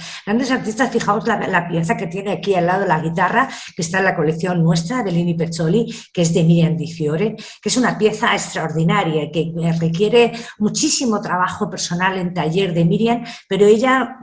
Fijaos la pieza que tiene aquí al lado la guitarra, que está en la colección nuestra de Lini Pezzoli, que es de Miriam Di Fiore, que es una pieza extraordinaria, que requiere muchísimo trabajo personal en taller de Miriam, pero ella,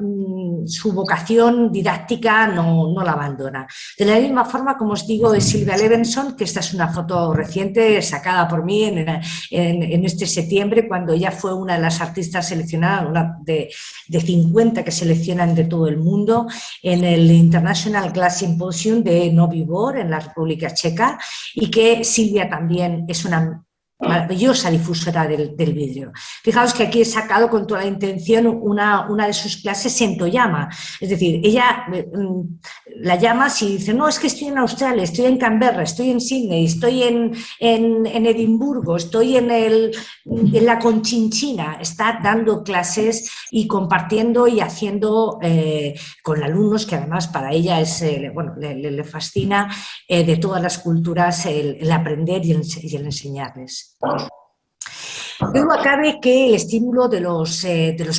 su vocación didáctica no la abandona. De la misma forma, como os digo, es Silvia Levenson, que esta es una foto reciente sacada por mí en este septiembre, cuando ella fue una de las artistas seleccionadas, una de 50 que seleccionan de todo el mundo, en el International Glass Symposium de Novi Bor, en la República Checa, y que Silvia también es una maravillosa difusora del vidrio. Fijaos que aquí he sacado con toda la intención una de sus clases en Toyama, es decir, ella la llama si dice, no, es que estoy en Australia, estoy en Canberra, estoy en Sydney, estoy en Edimburgo, estoy en la Conchinchina, está dando clases y compartiendo y haciendo con alumnos que además para ella le fascina de todas las culturas el aprender y el enseñarles. De duda cabe que el estímulo de los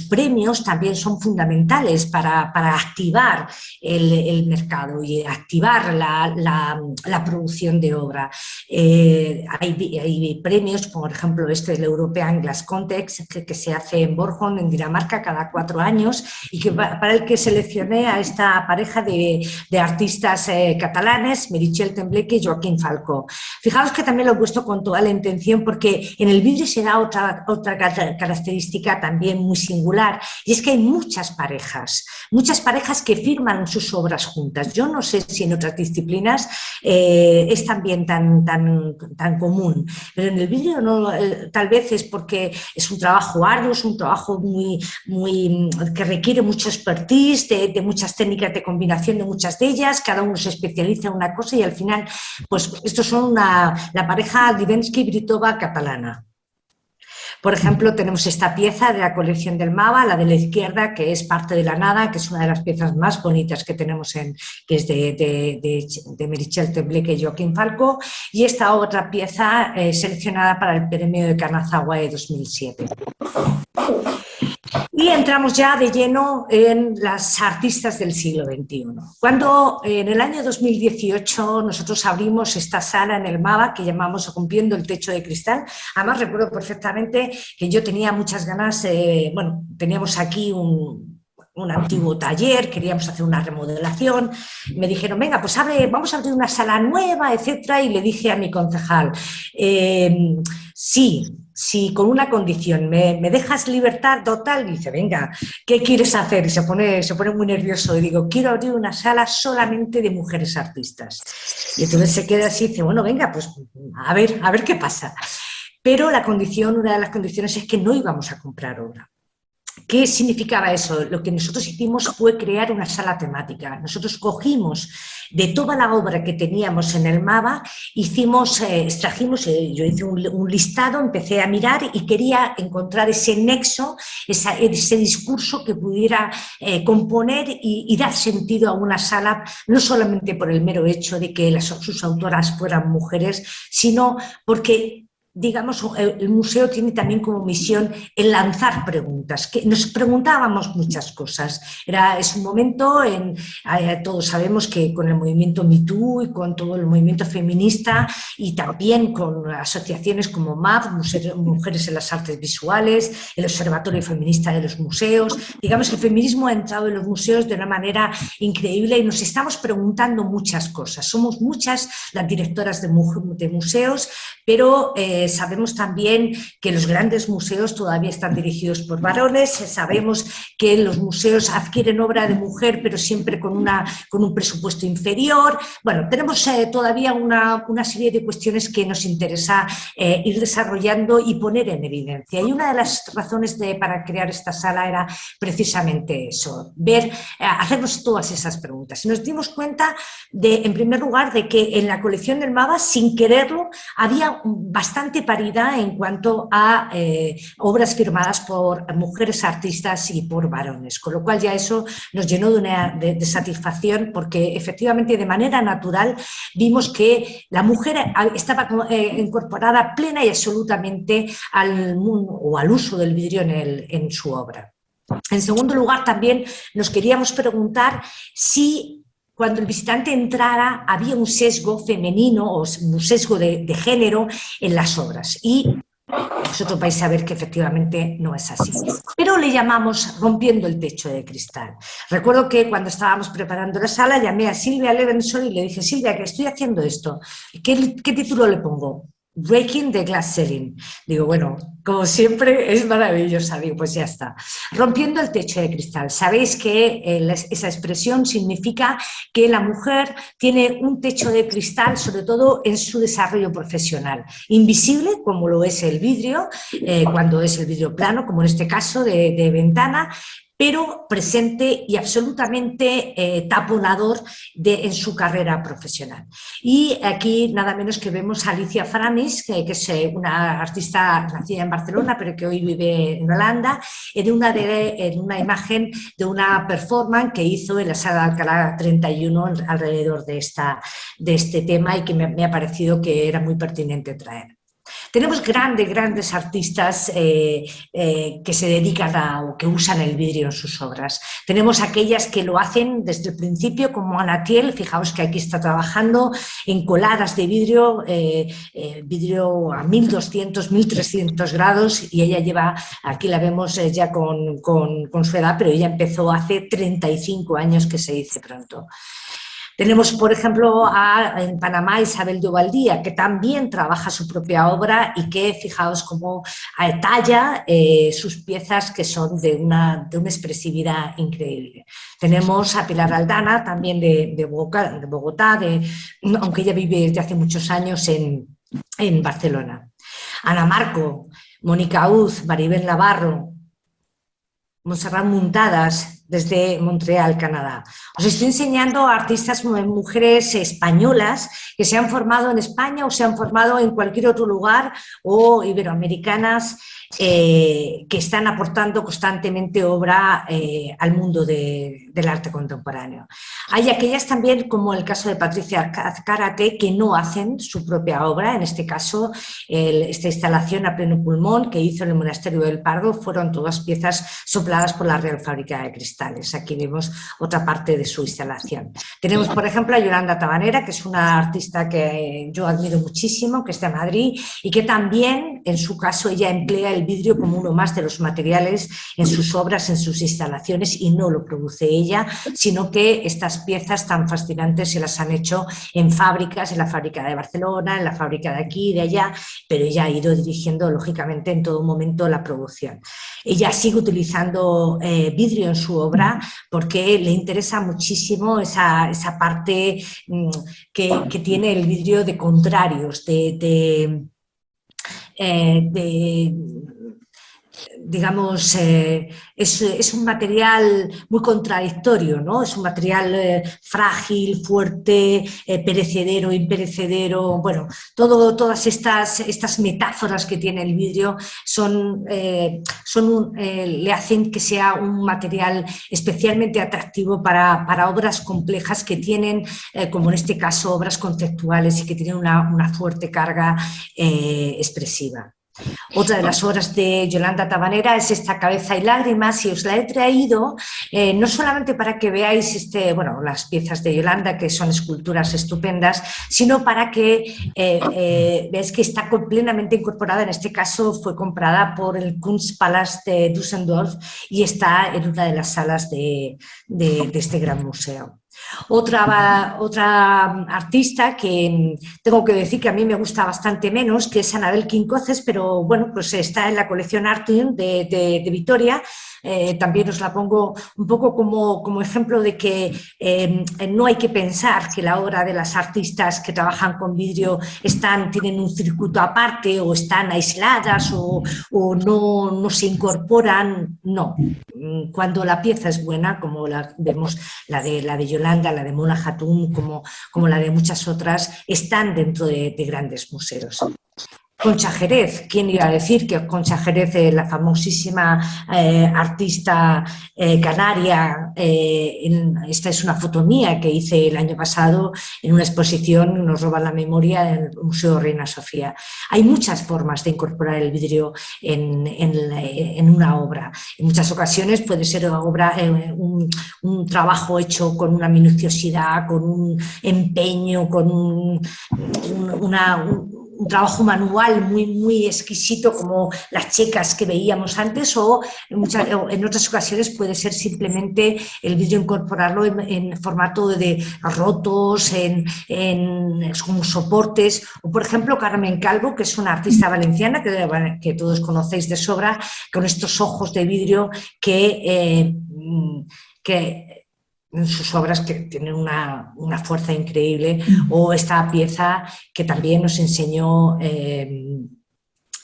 premios también son fundamentales para activar el mercado y activar la producción de obra. Hay premios, por ejemplo, el European Glass Contest, que se hace en Bornholm, en Dinamarca, cada 4 años, y que para el que seleccioné a esta pareja de artistas catalanes, Meritxell Tembleque y Joaquín Falcó. Fijaos que también lo he puesto con toda la intención, porque en el vidrio se da otra característica también muy singular, y es que hay muchas parejas que firman sus obras juntas. Yo no sé si en otras disciplinas es también tan común, pero en el vidrio no, tal vez es porque es un trabajo arduo, es un trabajo que requiere mucho expertise, de muchas técnicas de combinación de muchas de ellas, cada uno se especializa en una cosa y al final, pues estos son la pareja Divensky-Britova catalana. Por ejemplo, tenemos esta pieza de la colección del MAVA, la de la izquierda, que es Parte de la nada, que es una de las piezas más bonitas que tenemos, que es de Meritxell Tembleque y Joaquín Falco, y esta otra pieza seleccionada para el premio de Kanazawa de 2007. Y entramos ya de lleno en las artistas del siglo XXI. Cuando en el año 2018 nosotros abrimos esta sala en el MAVA que llamamos Rompiendo el techo de cristal, además recuerdo perfectamente que yo tenía muchas ganas, bueno, teníamos aquí un antiguo taller, queríamos hacer una remodelación, me dijeron, venga, pues vamos a abrir una sala nueva, etcétera, y le dije a mi concejal, sí, con una condición, ¿me dejas libertad total? Y dice, venga, ¿qué quieres hacer? Y se pone muy nervioso y digo, quiero abrir una sala solamente de mujeres artistas. Y entonces se queda así y dice, bueno, venga, pues a ver qué pasa. Pero una de las condiciones es que no íbamos a comprar obra. ¿Qué significaba eso? Lo que nosotros hicimos fue crear una sala temática. Nosotros cogimos de toda la obra que teníamos en el MAVA, extrajimos, yo hice un listado, empecé a mirar y quería encontrar ese nexo, ese discurso que pudiera componer y dar sentido a una sala, no solamente por el mero hecho de que sus autoras fueran mujeres, sino porque, digamos, el museo tiene también como misión el lanzar preguntas, que nos preguntábamos muchas cosas. Es un momento, todos sabemos que con el movimiento Me Too y con todo el movimiento feminista y también con asociaciones como MAP, Mujeres en las Artes Visuales, el Observatorio Feminista de los Museos, digamos que el feminismo ha entrado en los museos de una manera increíble y nos estamos preguntando muchas cosas. Somos muchas las directoras de museos, pero sabemos también que los grandes museos todavía están dirigidos por varones, sabemos que los museos adquieren obra de mujer, pero siempre con un presupuesto inferior. Bueno, tenemos todavía una serie de cuestiones que nos interesa ir desarrollando y poner en evidencia. Y una de las razones para crear esta sala era precisamente eso, hacernos todas esas preguntas. Y nos dimos cuenta, en primer lugar, de que en la colección del MAVA, sin quererlo, había bastante paridad en cuanto a obras firmadas por mujeres artistas y por varones, con lo cual ya eso nos llenó de satisfacción, porque efectivamente de manera natural vimos que la mujer estaba incorporada plena y absolutamente al mundo o al uso del vidrio en su obra. En segundo lugar, también nos queríamos preguntar si cuando el visitante entrara había un sesgo femenino o un sesgo de género en las obras. Y vosotros vais a ver que efectivamente no es así. Pero le llamamos Rompiendo el techo de cristal. Recuerdo que cuando estábamos preparando la sala llamé a Silvia Levenson y le dije, Silvia, que estoy haciendo esto, ¿qué título le pongo? Breaking the Glass Ceiling. Digo, bueno, como siempre es maravillosa. Digo, pues ya está. Rompiendo el techo de cristal. Sabéis que esa expresión significa que la mujer tiene un techo de cristal, sobre todo en su desarrollo profesional. Invisible, como lo es el vidrio, cuando es el vidrio plano, como en este caso de ventana, pero presente y absolutamente taponador en su carrera profesional. Y aquí nada menos que vemos a Alicia Framis, que es una artista nacida en Barcelona, pero que hoy vive en Holanda, en una imagen de una performance que hizo en la Sala de Alcalá 31 alrededor de este tema y que me ha parecido que era muy pertinente traer. Tenemos grandes artistas que se dedican o que usan el vidrio en sus obras. Tenemos aquellas que lo hacen desde el principio, como Anna Thiel, fijaos que aquí está trabajando en coladas de vidrio, vidrio a 1200, 1300 grados, y ella lleva, aquí la vemos ya con su edad, pero ella empezó hace 35 años, que se dice pronto. Tenemos, por ejemplo, en Panamá Isabel de Ovaldía, que también trabaja su propia obra y que, fijaos cómo talla sus piezas, que son de una expresividad increíble. Tenemos a Pilar Aldana, también de Bogotá, aunque ella vive desde hace muchos años en Barcelona. Ana Marco, Mónica Uz, Maribel Navarro, Montserrat Muntadas, desde Montreal, Canadá. Os estoy enseñando a artistas, mujeres españolas que se han formado en España o se han formado en cualquier otro lugar, o iberoamericanas, que están aportando constantemente obra al mundo del arte contemporáneo. Hay aquellas también, como el caso de Patricia Azcárate, que no hacen su propia obra. En este caso, esta instalación a pleno pulmón que hizo en el Monasterio del Pardo fueron todas piezas sopladas por la Real Fábrica de Cristales. Aquí vemos otra parte de su instalación. Tenemos, por ejemplo, a Yolanda Tabanera, que es una artista que yo admiro muchísimo, que está en Madrid y que también, en su caso, ella emplea el vidrio como uno más de los materiales en sus obras, en sus instalaciones, y no lo produce ella, sino que estas piezas tan fascinantes se las han hecho en fábricas, en la fábrica de Barcelona, en la fábrica de aquí y de allá, pero ella ha ido dirigiendo, lógicamente, en todo momento la producción. Ella sigue utilizando vidrio en su obra porque le interesa muchísimo esa parte que tiene el vidrio de contrarios, digamos, es un material muy contradictorio, ¿no? Es un material frágil, fuerte, perecedero, imperecedero. Bueno, todas estas metáforas que tiene el vidrio le hacen que sea un material especialmente atractivo para obras complejas que tienen, como en este caso, obras conceptuales y que tienen una fuerte carga expresiva. Otra de las obras de Yolanda Tabanera es esta Cabeza y Lágrimas, y os la he traído no solamente para que veáis las piezas de Yolanda, que son esculturas estupendas, sino para que veáis que está plenamente incorporada. En este caso fue comprada por el Kunstpalast de Düsseldorf y está en una de las salas de este gran museo. Otra artista que tengo que decir que a mí me gusta bastante menos, que es Anabel Quincoces, pero bueno, pues está en la colección Artium de Vitoria. También os la pongo un poco como ejemplo de que no hay que pensar que la obra de las artistas que trabajan con vidrio tienen un circuito aparte o están aisladas o no se incorporan. No, cuando la pieza es buena, como vemos la de Yolanda, la de Mona Hatoum, como la de muchas otras, están dentro de grandes museos. Concha Jerez, ¿quién iba a decir que Concha Jerez, la famosísima artista canaria, esta es una foto mía que hice el año pasado en una exposición, Nos roban la memoria, en el Museo Reina Sofía. Hay muchas formas de incorporar el vidrio en una obra. En muchas ocasiones puede ser un trabajo hecho con una minuciosidad, con un empeño, con un trabajo manual muy exquisito, como las checas que veíamos antes, o en otras ocasiones puede ser simplemente el vidrio incorporarlo en formato de rotos, como soportes. O, por ejemplo, Carmen Calvo, que es una artista valenciana que todos conocéis de sobra, con estos ojos de vidrio que en sus obras que tienen una fuerza increíble, o esta pieza que también nos enseñó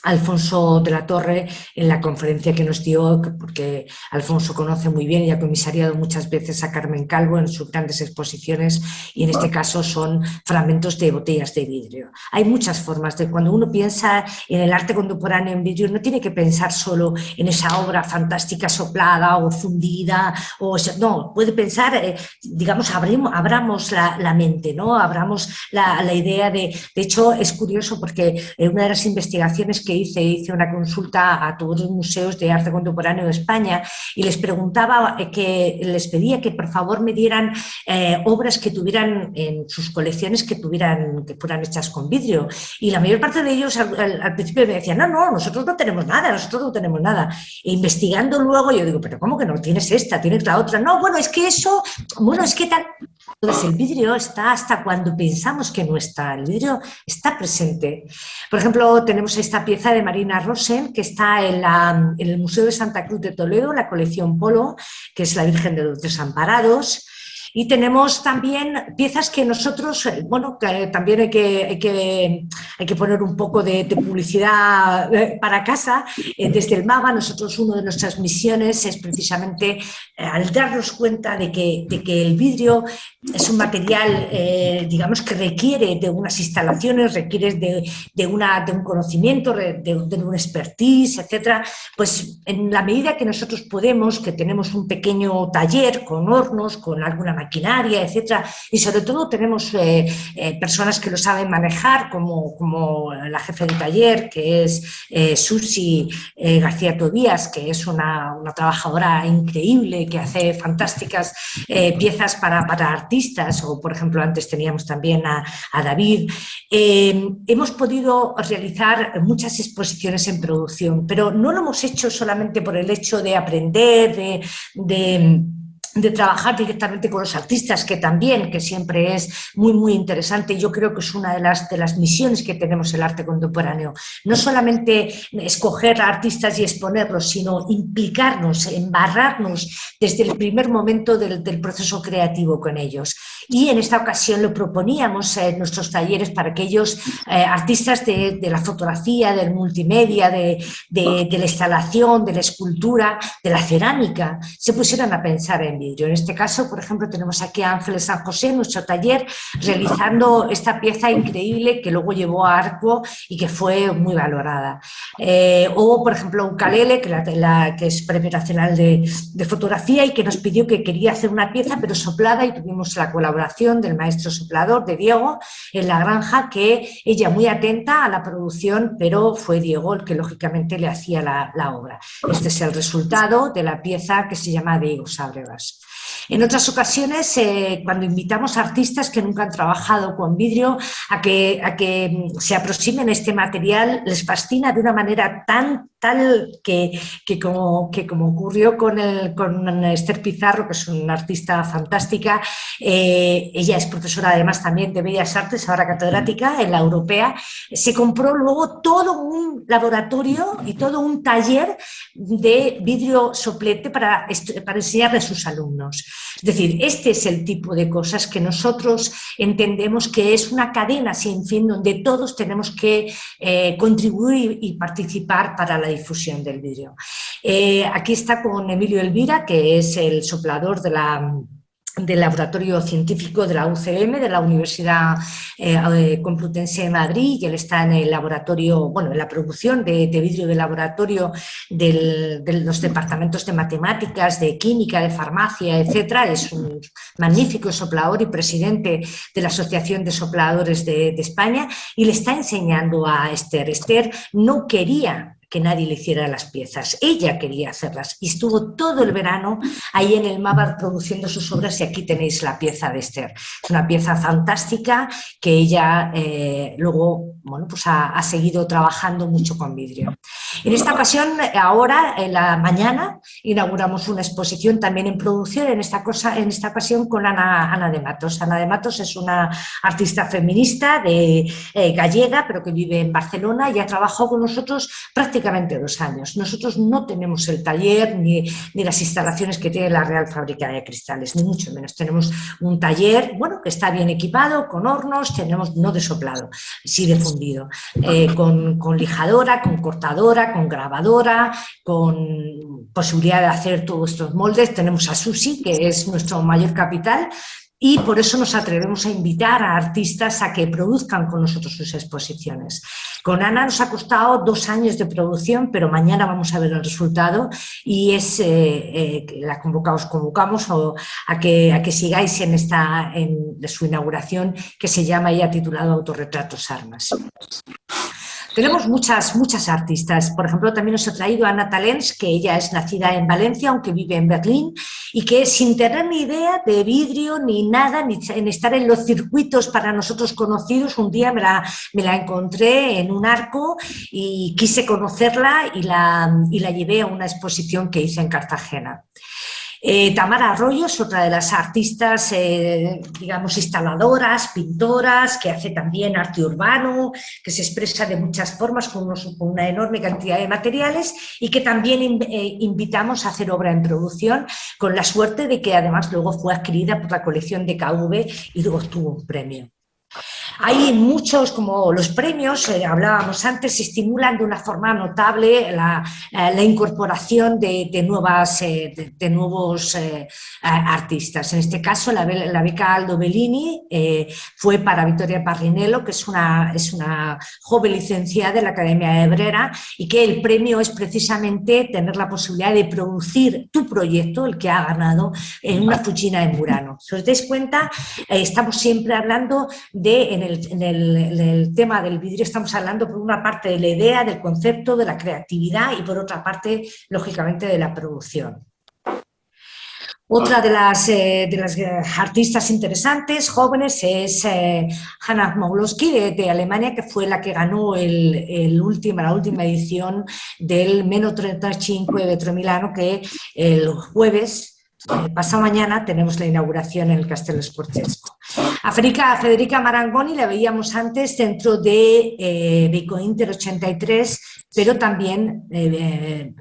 Alfonso de la Torre en la conferencia que nos dio, porque Alfonso conoce muy bien y ha comisariado muchas veces a Carmen Calvo en sus grandes exposiciones, y en este caso son fragmentos de botellas de vidrio. Hay muchas formas cuando uno piensa en el arte contemporáneo en vidrio, no tiene que pensar solo en esa obra fantástica soplada o fundida, no, puede pensar, digamos, abramos la mente, ¿no? Abramos la idea de hecho, es curioso porque una de las investigaciones que hice una consulta a todos los museos de arte contemporáneo de España y les preguntaba, les pedía que por favor me dieran obras que tuvieran en sus colecciones que fueran hechas con vidrio. Y la mayor parte de ellos al principio me decían, no, nosotros no tenemos nada. E investigando luego yo digo, pero ¿cómo que no? Tienes esta, tienes la otra. No, bueno, es que tal. Entonces el vidrio está hasta cuando pensamos que no está. El vidrio está presente. Por ejemplo, tenemos esta pieza de Marina Rosen que está en el Museo de Santa Cruz de Toledo, la colección Polo, que es la Virgen de los Desamparados. Y tenemos también piezas que nosotros, bueno, que también hay que poner un poco de publicidad para casa. Desde el MABA, nosotros una de nuestras misiones es precisamente al darnos cuenta de que el vidrio es un material, digamos, que requiere de unas instalaciones, requiere de un conocimiento, de un expertise, etcétera. Pues en la medida que nosotros podemos, que tenemos un pequeño taller con hornos, con alguna maquinaria, etcétera, y sobre todo tenemos personas que lo saben manejar, como la jefe de taller, que es Susi García Tobías, que es una trabajadora increíble, que hace fantásticas piezas para artistas, o por ejemplo antes teníamos también a David. Hemos podido realizar muchas exposiciones en producción, pero no lo hemos hecho solamente por el hecho de aprender, de trabajar directamente con los artistas, que siempre es muy interesante. Yo creo que es una de las misiones que tenemos el arte contemporáneo. No solamente escoger artistas y exponerlos, sino implicarnos, embarrarnos desde el primer momento del proceso creativo con ellos. Y en esta ocasión lo proponíamos en nuestros talleres para aquellos artistas de la fotografía, del multimedia, de la instalación, de la escultura, de la cerámica, se pusieran a pensar en vidrio. En este caso, por ejemplo, tenemos aquí a Ángeles San José en nuestro taller realizando esta pieza increíble que luego llevó a Arco y que fue muy valorada. O, por ejemplo, Ukalele, que es Premio Nacional de Fotografía y que nos pidió que quería hacer una pieza pero soplada, y tuvimos la colaboración del maestro soplador, de Diego, en La Granja, que ella muy atenta a la producción, pero fue Diego el que lógicamente le hacía la obra. Este es el resultado de la pieza que se llama Diego Sábrevas. En otras ocasiones, cuando invitamos a artistas que nunca han trabajado con vidrio a que se aproximen a este material, les fascina de una manera tal que como ocurrió con Esther Pizarro, que es una artista fantástica. Ella es profesora además también de Bellas Artes, ahora catedrática en la Europea. Se compró luego todo un laboratorio y todo un taller de vidrio soplete para enseñarle a sus alumnos. Es decir, este es el tipo de cosas que nosotros entendemos que es una cadena sin fin donde todos tenemos que contribuir y participar para la difusión del vidrio. Aquí está con Emilio Elvira, que es el soplador del laboratorio científico de la UCM, de la Universidad Complutense de Madrid, y él está en el laboratorio, bueno, en la producción de vidrio del laboratorio de los departamentos de matemáticas, de química, de farmacia, etcétera. Es un magnífico soplador y presidente de la Asociación de Sopladores de España, y le está enseñando a Esther. Esther no quería que nadie le hiciera las piezas, ella quería hacerlas y estuvo todo el verano ahí en el MABA produciendo sus obras, y aquí tenéis la pieza de Esther. Es una pieza fantástica que ella luego, bueno, pues ha seguido trabajando mucho con vidrio. En esta ocasión, ahora, en la mañana, inauguramos una exposición también en producción, en esta ocasión con Ana de Matos. Ana de Matos es una artista feminista gallega, pero que vive en Barcelona, y ha trabajado con nosotros prácticamente 2 años. Nosotros no tenemos el taller ni las instalaciones que tiene la Real Fábrica de Cristales, ni mucho menos. Tenemos un taller, bueno, que está bien equipado, con hornos, tenemos no de soplado, sí de fundido, con lijadora, con cortadora, con grabadora, con posibilidad de hacer todos estos moldes. Tenemos a Susi, que es nuestro mayor capital, y por eso nos atrevemos a invitar a artistas a que produzcan con nosotros sus exposiciones. Con Ana nos ha costado 2 años de producción, pero mañana vamos a ver el resultado, y es os convocamos a que sigáis en su inauguración, que se llama y ha titulado Autorretratos Armas. Tenemos muchas artistas. Por ejemplo, también os he traído a Ana Talens, que ella es nacida en Valencia, aunque vive en Berlín, y que sin tener ni idea de vidrio ni nada, ni en estar en los circuitos para nosotros conocidos, un día me la encontré en un arco y quise conocerla y la llevé a una exposición que hice en Cartagena. Tamara Arroyo es otra de las artistas, digamos, instaladoras, pintoras, que hace también arte urbano, que se expresa de muchas formas con una enorme cantidad de materiales y que también invitamos a hacer obra en producción, con la suerte de que además luego fue adquirida por la colección de KV y luego obtuvo un premio. Hay muchos, como los premios, hablábamos antes, estimulan de una forma notable la incorporación de nuevos artistas. En este caso, la beca Aldo Bellini fue para Vittoria Parrinello, que es una joven licenciada de la Academia de Brera, y que el premio es precisamente tener la posibilidad de producir tu proyecto, el que ha ganado, en una fucina en Murano. Si os dais cuenta, estamos siempre hablando en el tema del vidrio, estamos hablando por una parte de la idea, del concepto, de la creatividad y por otra parte, lógicamente, de la producción. Otra de las artistas interesantes, jóvenes, es Hanna Moglowski de Alemania, que fue la que ganó la última edición del Meno 35 de Vetro Milano, que el jueves, pasado mañana, tenemos la inauguración en el Castello Sforzesco. A Federica Marangoni la veíamos antes dentro de Vico Inter 83, pero también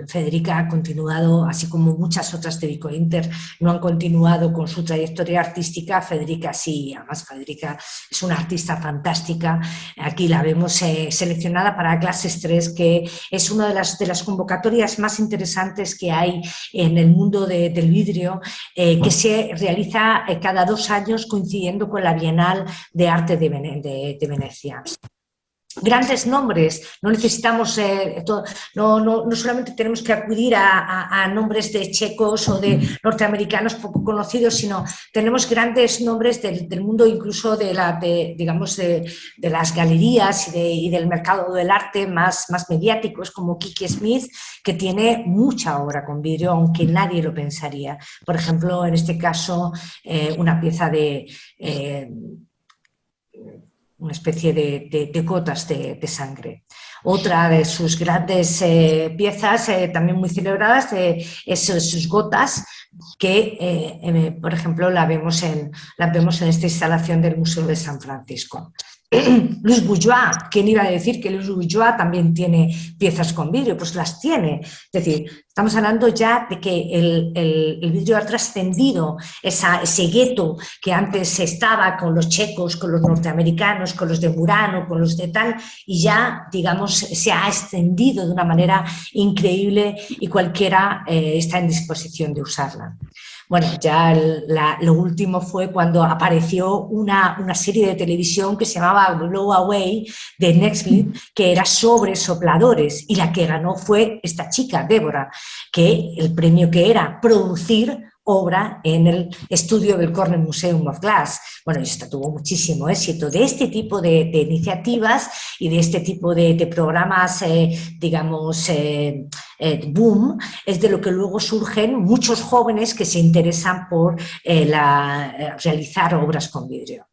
Federica ha continuado, así como muchas otras de Vico Inter no han continuado con su trayectoria artística. Federica sí, además Federica es una artista fantástica. Aquí la vemos seleccionada para Clases 3, que es una de las convocatorias más interesantes que hay en el mundo del vidrio, que se realiza cada 2 años coincidiendo con la Bienal de Arte de Venecia. Grandes nombres, no necesitamos, no solamente tenemos que acudir a nombres de checos o de norteamericanos poco conocidos, sino tenemos grandes nombres del mundo, incluso digamos de las galerías y del mercado del arte más mediáticos, como Kiki Smith, que tiene mucha obra con vidrio, aunque nadie lo pensaría. Por ejemplo, en este caso, una pieza una especie de gotas de sangre. Otra de sus grandes piezas, también muy celebradas, es sus gotas, que, por ejemplo, la vemos en esta instalación del Museo de San Francisco. Louis Bourgeois, ¿quién iba a decir que Louis Bourgeois también tiene piezas con vidrio? Pues las tiene. Es decir, estamos hablando ya de que el vidrio ha trascendido ese gueto que antes estaba con los checos, con los norteamericanos, con los de Murano, con los de tal, y ya, digamos, se ha extendido de una manera increíble y cualquiera está en disposición de usarla. Bueno, ya lo último fue cuando apareció una serie de televisión que se llamaba Blow Away de Netflix, que era sobre sopladores, y la que ganó fue esta chica, Débora, que el premio que era producir obra en el estudio del Cornell Museum of Glass. Bueno, y esto tuvo muchísimo éxito. De este tipo de iniciativas y de este tipo de programas, digamos, boom, es de lo que luego surgen muchos jóvenes que se interesan por realizar obras con vidrio.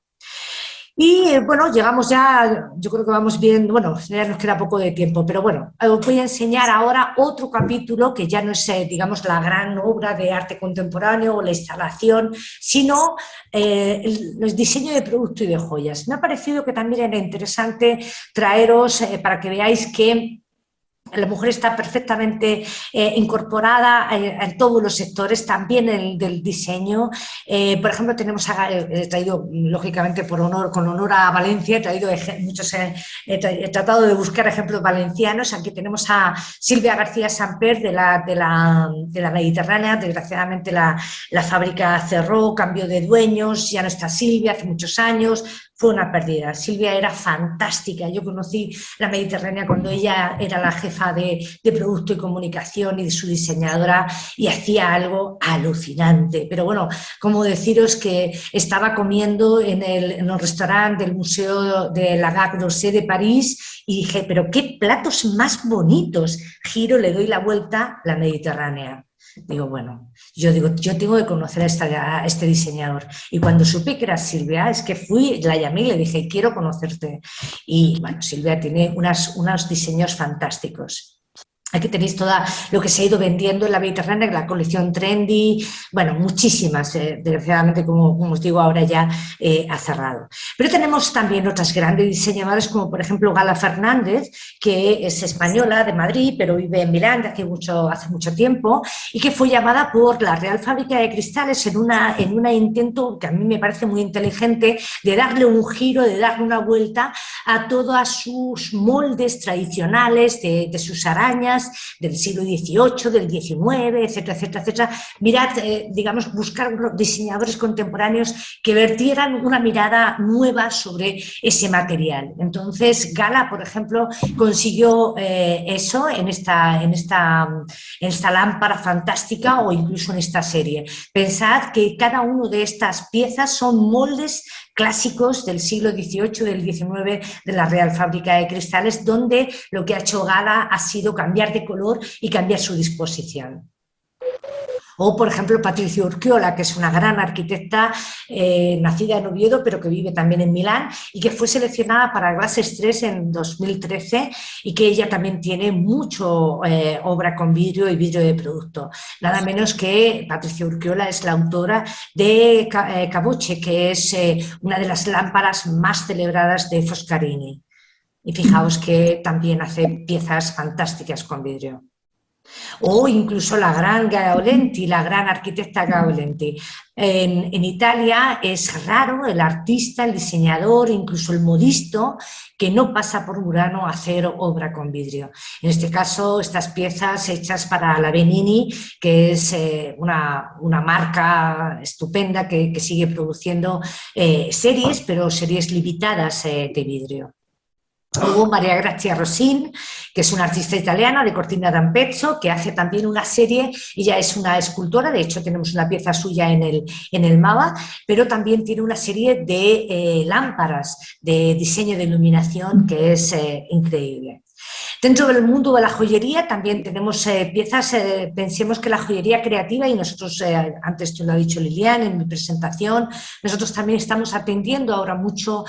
Y bueno, llegamos ya, yo creo que vamos bien, bueno, ya nos queda poco de tiempo, pero bueno, os voy a enseñar ahora otro capítulo que ya no es, digamos, la gran obra de arte contemporáneo o la instalación, sino el diseño de producto y de joyas. Me ha parecido que también era interesante traeros para que veáis que la mujer está perfectamente incorporada en todos los sectores, también el del diseño. Por ejemplo, he traído, lógicamente, con honor a Valencia, he traído he tratado de buscar ejemplos valencianos. Aquí tenemos a Silvia García Samper de la Mediterránea. Desgraciadamente la fábrica cerró, cambió de dueños, ya no está Silvia, hace muchos años. fue una pérdida. Silvia era fantástica. Yo conocí la Mediterránea cuando ella era la jefa de producto y comunicación y de su diseñadora y hacía algo alucinante. Pero bueno, como deciros que estaba comiendo en el restaurante del Museo de la Gare d'Orsay de París y dije, pero qué platos más bonitos. Giro, le doy la vuelta, la Mediterránea. Digo, bueno, yo tengo que conocer a este diseñador. Y cuando supe que era Silvia, es que fui, la llamé y le dije, quiero conocerte. Y bueno, Silvia tiene unos diseños fantásticos. Aquí tenéis todo lo que se ha ido vendiendo en la Mediterránea, la colección Trendy, bueno, muchísimas, desgraciadamente, como os digo, ahora ya ha cerrado. Pero tenemos también otras grandes diseñadoras, como por ejemplo Gala Fernández, que es española, de Madrid, pero vive en Milán hace mucho tiempo, y que fue llamada por la Real Fábrica de Cristales en un intento que a mí me parece muy inteligente, de darle un giro, de darle una vuelta a todos sus moldes tradicionales de sus arañas, del siglo XVIII, del XIX, etcétera, etcétera, etcétera. Mirad, digamos, buscar diseñadores contemporáneos que vertieran una mirada nueva sobre ese material. Entonces, Gala, por ejemplo, consiguió eso en esta lámpara fantástica o incluso en esta serie. Pensad que cada una de estas piezas son moldes clásicos del siglo XVIII, del XIX, de la Real Fábrica de Cristales, donde lo que ha hecho Gala ha sido cambiar de color y cambiar su disposición. O, por ejemplo, Patricia Urquiola, que es una gran arquitecta nacida en Oviedo, pero que vive también en Milán y que fue seleccionada para Glass 3 en 2013 y que ella también tiene mucho obra con vidrio y vidrio de producto. Nada menos que Patricia Urquiola es la autora de Caboche, que es una de las lámparas más celebradas de Foscarini. Y fijaos que también hace piezas fantásticas con vidrio. O incluso la gran Gaolenti, la gran arquitecta Gaolenti. En Italia es raro el artista, el diseñador, incluso el modisto, que no pasa por Murano a hacer obra con vidrio. En este caso, estas piezas hechas para la Benini, que es una marca estupenda que sigue produciendo series, pero series limitadas de vidrio. Hubo María Grazia Rosin, que es una artista italiana de Cortina d'Ampezzo, que hace también una serie, ella es una escultora, de hecho tenemos una pieza suya en el MABA, pero también tiene una serie de lámparas de diseño de iluminación que es increíble. Dentro del mundo de la joyería también tenemos piezas, pensemos que la joyería creativa, y nosotros, antes te lo ha dicho Lilian en mi presentación, nosotros también estamos atendiendo ahora mucho,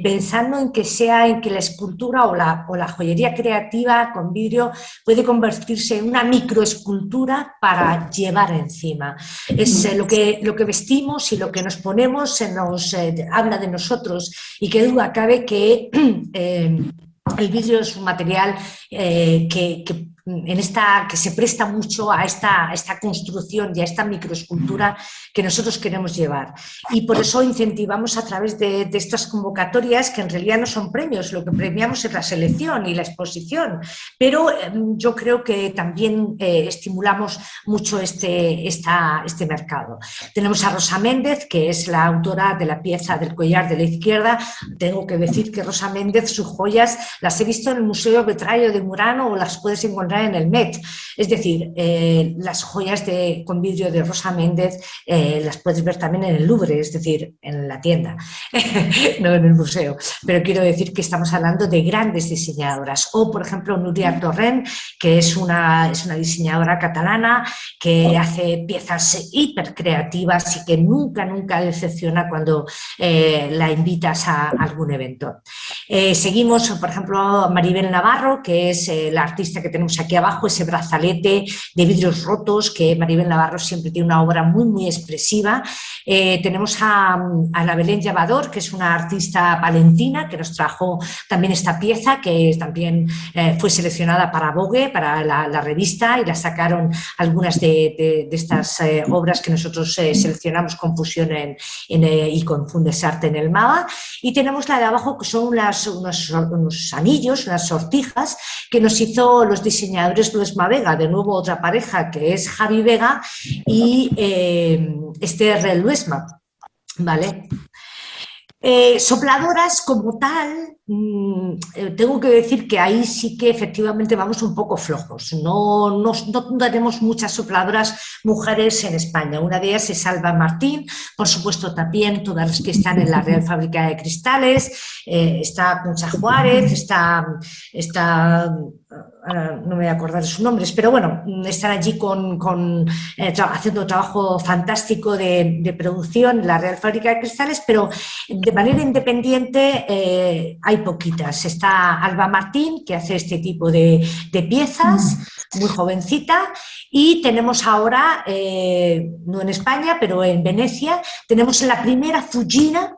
pensando en que la escultura o la joyería creativa con vidrio puede convertirse en una microescultura para llevar encima. Es lo que vestimos y lo que nos ponemos nos habla de nosotros, y qué duda cabe que el vidrio es un material que se presta mucho a esta construcción y a esta microescultura que nosotros queremos llevar. Y por eso incentivamos a través de estas convocatorias, que en realidad no son premios, lo que premiamos es la selección y la exposición, pero yo creo que también estimulamos mucho este mercado. Tenemos a Rosa Méndez, que es la autora de la pieza del collar de la izquierda. Tengo que decir que Rosa Méndez, sus joyas las he visto en el Museo Vetraio de Murano o las puedes encontrar en el Met. Es decir, las joyas con vidrio de Rosa Méndez las puedes ver también en el Louvre, es decir, en la tienda, no en el museo. Pero quiero decir que estamos hablando de grandes diseñadoras. O, por ejemplo, Núria Torrent, que es una diseñadora catalana que hace piezas hiper creativas y que nunca decepciona cuando la invitas a algún evento. Seguimos, por ejemplo, Maribel Navarro, que es la artista que tenemos aquí abajo, ese brazalete de vidrios rotos, que Maribel Navarro siempre tiene una obra muy, muy expresiva. Tenemos a la Belén Llevador, que es una artista valentina, que nos trajo también esta pieza, que también fue seleccionada para Vogue, para la revista, y la sacaron algunas de estas obras que nosotros seleccionamos con Fusión y con Fundesarte en el MABA. Y tenemos la de abajo, que son unos anillos, unas sortijas, que nos hizo los diseñadores Luesma Vega, de nuevo otra pareja, que es Javi Vega y Esther Luesma, ¿vale? Sopladoras como tal, tengo que decir que ahí sí que efectivamente vamos un poco flojos. No tenemos muchas sopladoras mujeres en España. Una de ellas es Alba Martín, por supuesto también todas las que están en la Real Fábrica de Cristales, está Concha Juárez, está no me voy a acordar de sus nombres, pero bueno, están allí haciendo trabajo fantástico de producción en la Real Fábrica de Cristales, pero de manera independiente hay poquitas. Está Alba Martín, que hace este tipo de piezas, muy jovencita, y tenemos ahora, no en España, pero en Venecia, tenemos la primera Fujina,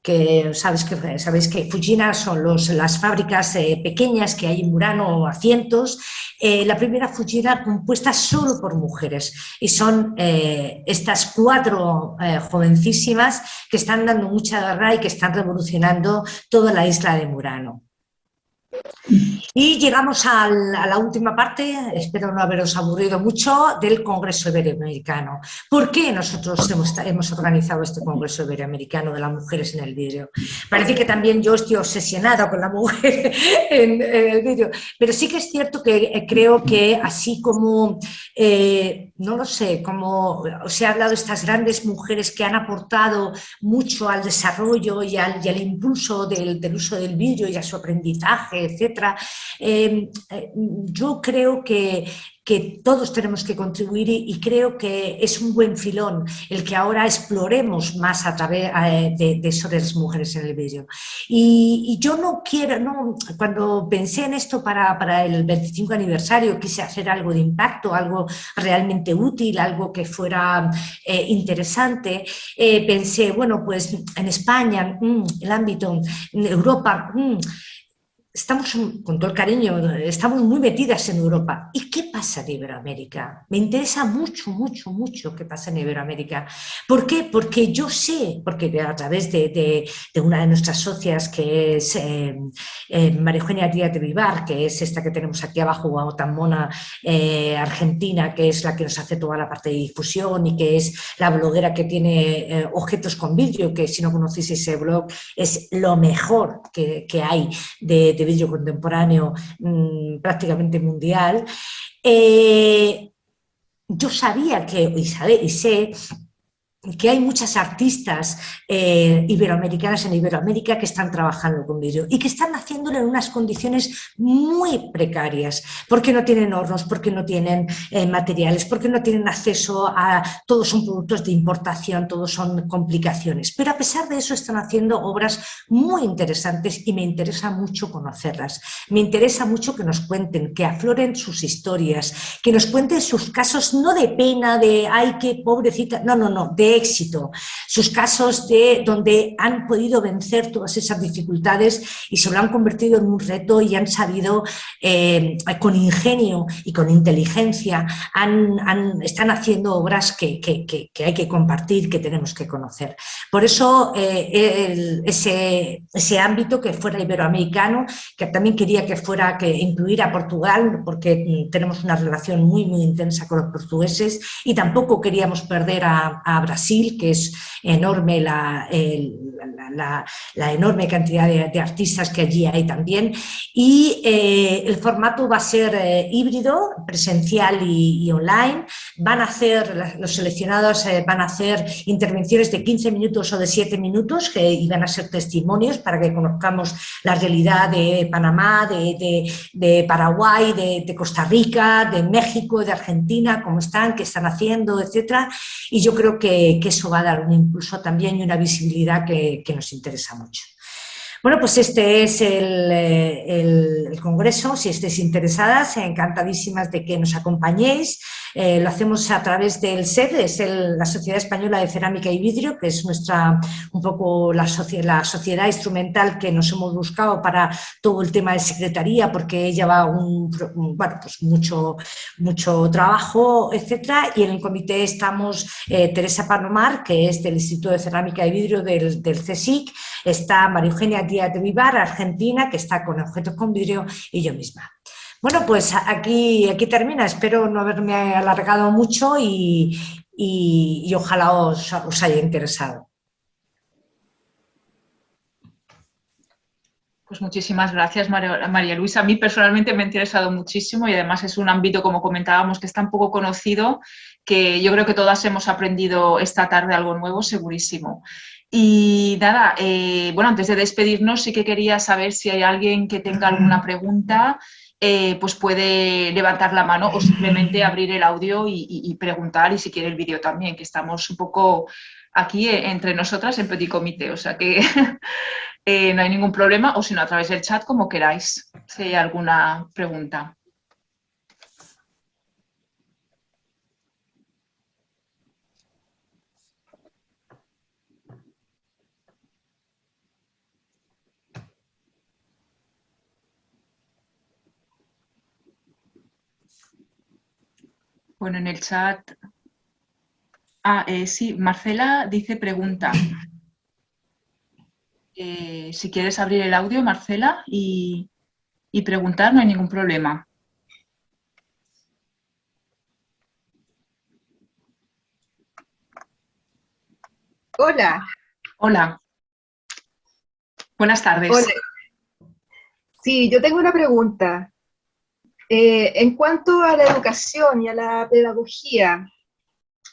que sabéis que Fujina son las fábricas pequeñas que hay en Murano a cientos, la primera Fujina compuesta solo por mujeres, y son estas 4 jovencísimas que están dando mucha guerra y que están revolucionando toda la isla de Murano. Y llegamos a la última parte, espero no haberos aburrido mucho, del Congreso Iberoamericano. ¿Por qué nosotros hemos organizado este Congreso Iberoamericano de las mujeres en el vídeo? Parece que también yo estoy obsesionada con la mujer en el vídeo, pero sí que es cierto que creo que así como, no lo sé, como os he hablado de estas grandes mujeres que han aportado mucho al desarrollo y al impulso del uso del vídeo y a su aprendizaje, etcétera. Yo creo que todos tenemos que contribuir y creo que es un buen filón el que ahora exploremos más a través sobre las mujeres en el vídeo. Y yo no quiero, cuando pensé en esto para el 25 aniversario, quise hacer algo de impacto, algo realmente útil, algo que fuera interesante. Pensé, bueno, pues en España, el ámbito, en Europa, estamos, con todo el cariño, estamos muy metidas en Europa. ¿Y qué pasa en Iberoamérica? Me interesa mucho, mucho, mucho qué pasa en Iberoamérica. ¿Por qué? Porque yo sé, porque a través de una de nuestras socias, que es María Eugenia Díaz de Vivar, que es esta que tenemos aquí abajo, tan mona, argentina, que es la que nos hace toda la parte de difusión y que es la bloguera que tiene Objetos con Vídeo, que si no conocéis ese blog es lo mejor que hay de vídeo contemporáneo prácticamente mundial. Yo sabía y sé que hay muchas artistas iberoamericanas en Iberoamérica que están trabajando con vídeo y que están haciéndolo en unas condiciones muy precarias, porque no tienen hornos, porque no tienen materiales, porque no tienen acceso a... Todos son productos de importación, todos son complicaciones, pero a pesar de eso están haciendo obras muy interesantes y me interesa mucho conocerlas. Me interesa mucho que nos cuenten, que afloren sus historias, que nos cuenten sus casos, no de pena, de ay, qué pobrecita, no, de éxito, sus casos de donde han podido vencer todas esas dificultades y se lo han convertido en un reto y han sabido con ingenio y con inteligencia, están haciendo obras que hay que compartir, que tenemos que conocer. Por eso ese ámbito que fuera iberoamericano, que también quería que incluyera a Portugal, porque tenemos una relación muy, muy intensa con los portugueses, y tampoco queríamos perder a Brasil, que es enorme la enorme cantidad de artistas que allí hay también, y el formato va a ser híbrido, presencial y online. Los seleccionados van a hacer intervenciones de 15 minutos o de 7 minutos y van a ser testimonios para que conozcamos la realidad de Panamá, de Paraguay, de Costa Rica, de México, de Argentina, cómo están, qué están haciendo, etcétera. Y yo creo que eso va a dar un impulso también y una visibilidad que nos interesa mucho. Bueno, pues este es el congreso. Si estáis interesadas, encantadísimas de que nos acompañéis. Lo hacemos a través del SED, es la Sociedad Española de Cerámica y Vidrio, que es un poco la sociedad instrumental que nos hemos buscado para todo el tema de secretaría, porque lleva pues mucho trabajo, etcétera. Y en el comité estamos Teresa Palomar, que es del Instituto de Cerámica y Vidrio del CSIC, está María Eugenia Díaz de Vivar, argentina, que está con Objetos con Vidrio, y yo misma. Bueno, pues aquí termina. Espero no haberme alargado mucho y ojalá os haya interesado. Pues muchísimas gracias, María Luisa. A mí personalmente me ha interesado muchísimo y además es un ámbito, como comentábamos, que está un poco conocido, que yo creo que todas hemos aprendido esta tarde algo nuevo, segurísimo. Y nada, bueno, antes de despedirnos sí que quería saber si hay alguien que tenga alguna pregunta, pues puede levantar la mano o simplemente abrir el audio y preguntar, y si quiere el vídeo también, que estamos un poco aquí entre nosotras en petit comité, o sea que no hay ningún problema, o si no, a través del chat, como queráis, si hay alguna pregunta. Bueno, en el chat... sí, Marcela dice pregunta. Si quieres abrir el audio, Marcela, y preguntar, no hay ningún problema. Hola. Hola. Buenas tardes. Hola. Sí, yo tengo una pregunta. En cuanto a la educación y a la pedagogía,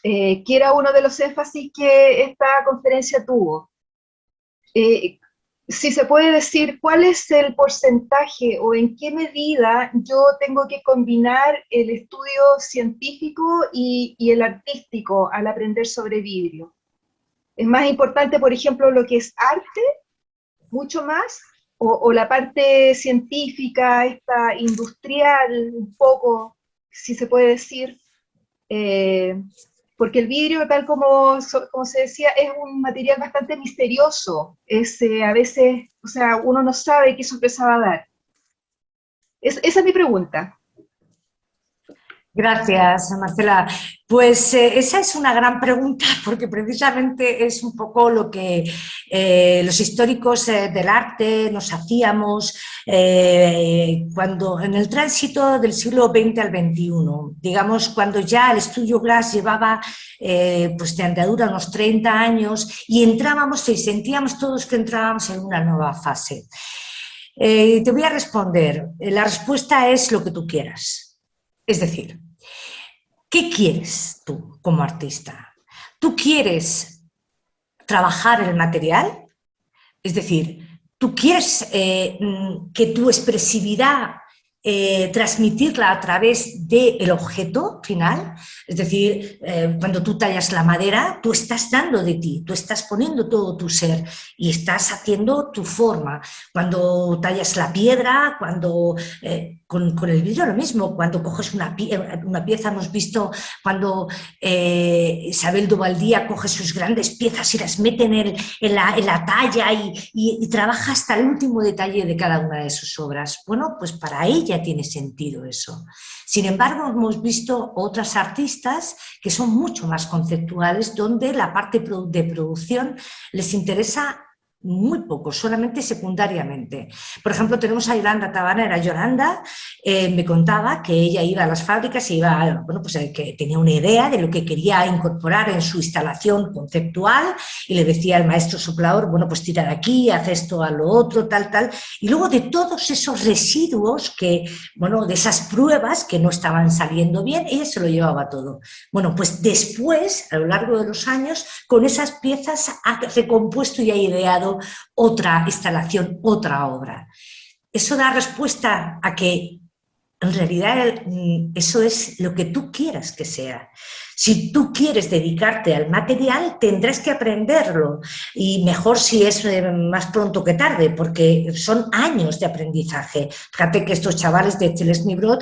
que era uno de los énfasis que esta conferencia tuvo, si se puede decir, ¿cuál es el porcentaje o en qué medida yo tengo que combinar el estudio científico y el artístico al aprender sobre vidrio? ¿Es más importante, por ejemplo, lo que es arte, mucho más, o la parte científica, esta industrial, un poco, si se puede decir? Porque el vidrio, tal como se decía, es un material bastante misterioso. A veces, o sea, uno no sabe qué sorpresa va a dar. Esa es mi pregunta. Gracias, Marcela. Pues esa es una gran pregunta porque precisamente es un poco lo que los históricos del arte nos hacíamos cuando en el tránsito del siglo XX al XXI, digamos, cuando ya el estudio Glass llevaba pues de andadura unos 30 años y entrábamos y sentíamos todos que entrábamos en una nueva fase. Te voy a responder. La respuesta es lo que tú quieras. Es decir, ¿qué quieres tú como artista? ¿Tú quieres trabajar el material? Es decir, ¿tú quieres que tu expresividad transmitirla a través del objeto final? Es decir, cuando tú tallas la madera, tú estás dando de ti, tú estás poniendo todo tu ser y estás haciendo tu forma. Cuando tallas la piedra, cuando... Con el vidrio lo mismo, cuando coges una pieza, hemos visto cuando Isabel Dovaldía coge sus grandes piezas y las mete en la talla y trabaja hasta el último detalle de cada una de sus obras. Bueno, pues para ella tiene sentido eso. Sin embargo, hemos visto otras artistas que son mucho más conceptuales, donde la parte de producción les interesa muy poco, solamente secundariamente. Por ejemplo, tenemos a Yolanda Tabanera. Yolanda me contaba que ella iba a las fábricas y bueno, pues que tenía una idea de lo que quería incorporar en su instalación conceptual y le decía al maestro soplador, bueno, pues tira de aquí, haz esto, a lo otro, tal, tal. Y luego de todos esos residuos que, bueno, de esas pruebas que no estaban saliendo bien, ella se lo llevaba todo. Bueno, pues después, a lo largo de los años, con esas piezas ha recompuesto y ha ideado otra instalación, otra obra. Eso da respuesta a que en realidad eso es lo que tú quieras que sea. Si tú quieres dedicarte al material, tendrás que aprenderlo, y mejor si es más pronto que tarde, porque son años de aprendizaje. Fíjate que estos chavales de Celesmibrod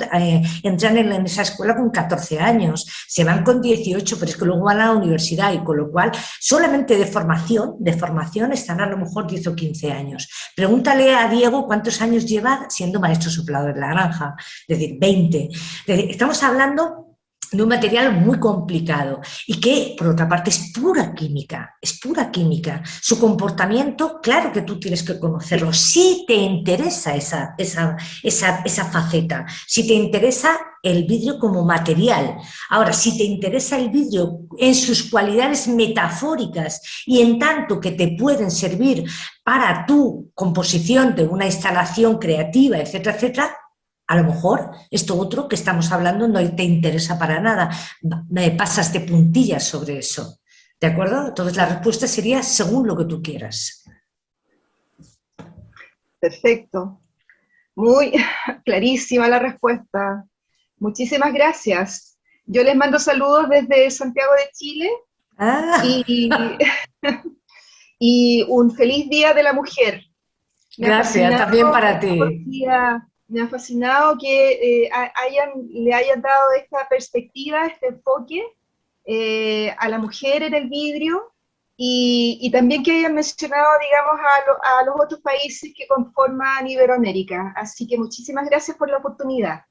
entran en esa escuela con 14 años, se van con 18, pero es que luego van a la universidad, y con lo cual solamente de formación están a lo mejor 10 o 15 años. Pregúntale a Diego cuántos años lleva siendo maestro soplador en la granja, es decir, 20. Estamos hablando de un material muy complicado y que, por otra parte, es pura química, es pura química. Su comportamiento, claro que tú tienes que conocerlo, si te interesa esa faceta, si te interesa el vidrio como material. Ahora, si te interesa el vidrio en sus cualidades metafóricas y en tanto que te pueden servir para tu composición de una instalación creativa, etcétera, etcétera, a lo mejor esto otro que estamos hablando no te interesa para nada, me pasas de puntillas sobre eso, ¿de acuerdo? Entonces la respuesta sería según lo que tú quieras. Perfecto. Muy clarísima la respuesta. Muchísimas gracias. Yo les mando saludos desde Santiago de Chile y un feliz Día de la Mujer. Gracias, también para ti. Me ha fascinado que le hayan dado esta perspectiva, este enfoque a la mujer en el vidrio y también que hayan mencionado, digamos, a los otros países que conforman Iberoamérica. Así que muchísimas gracias por la oportunidad.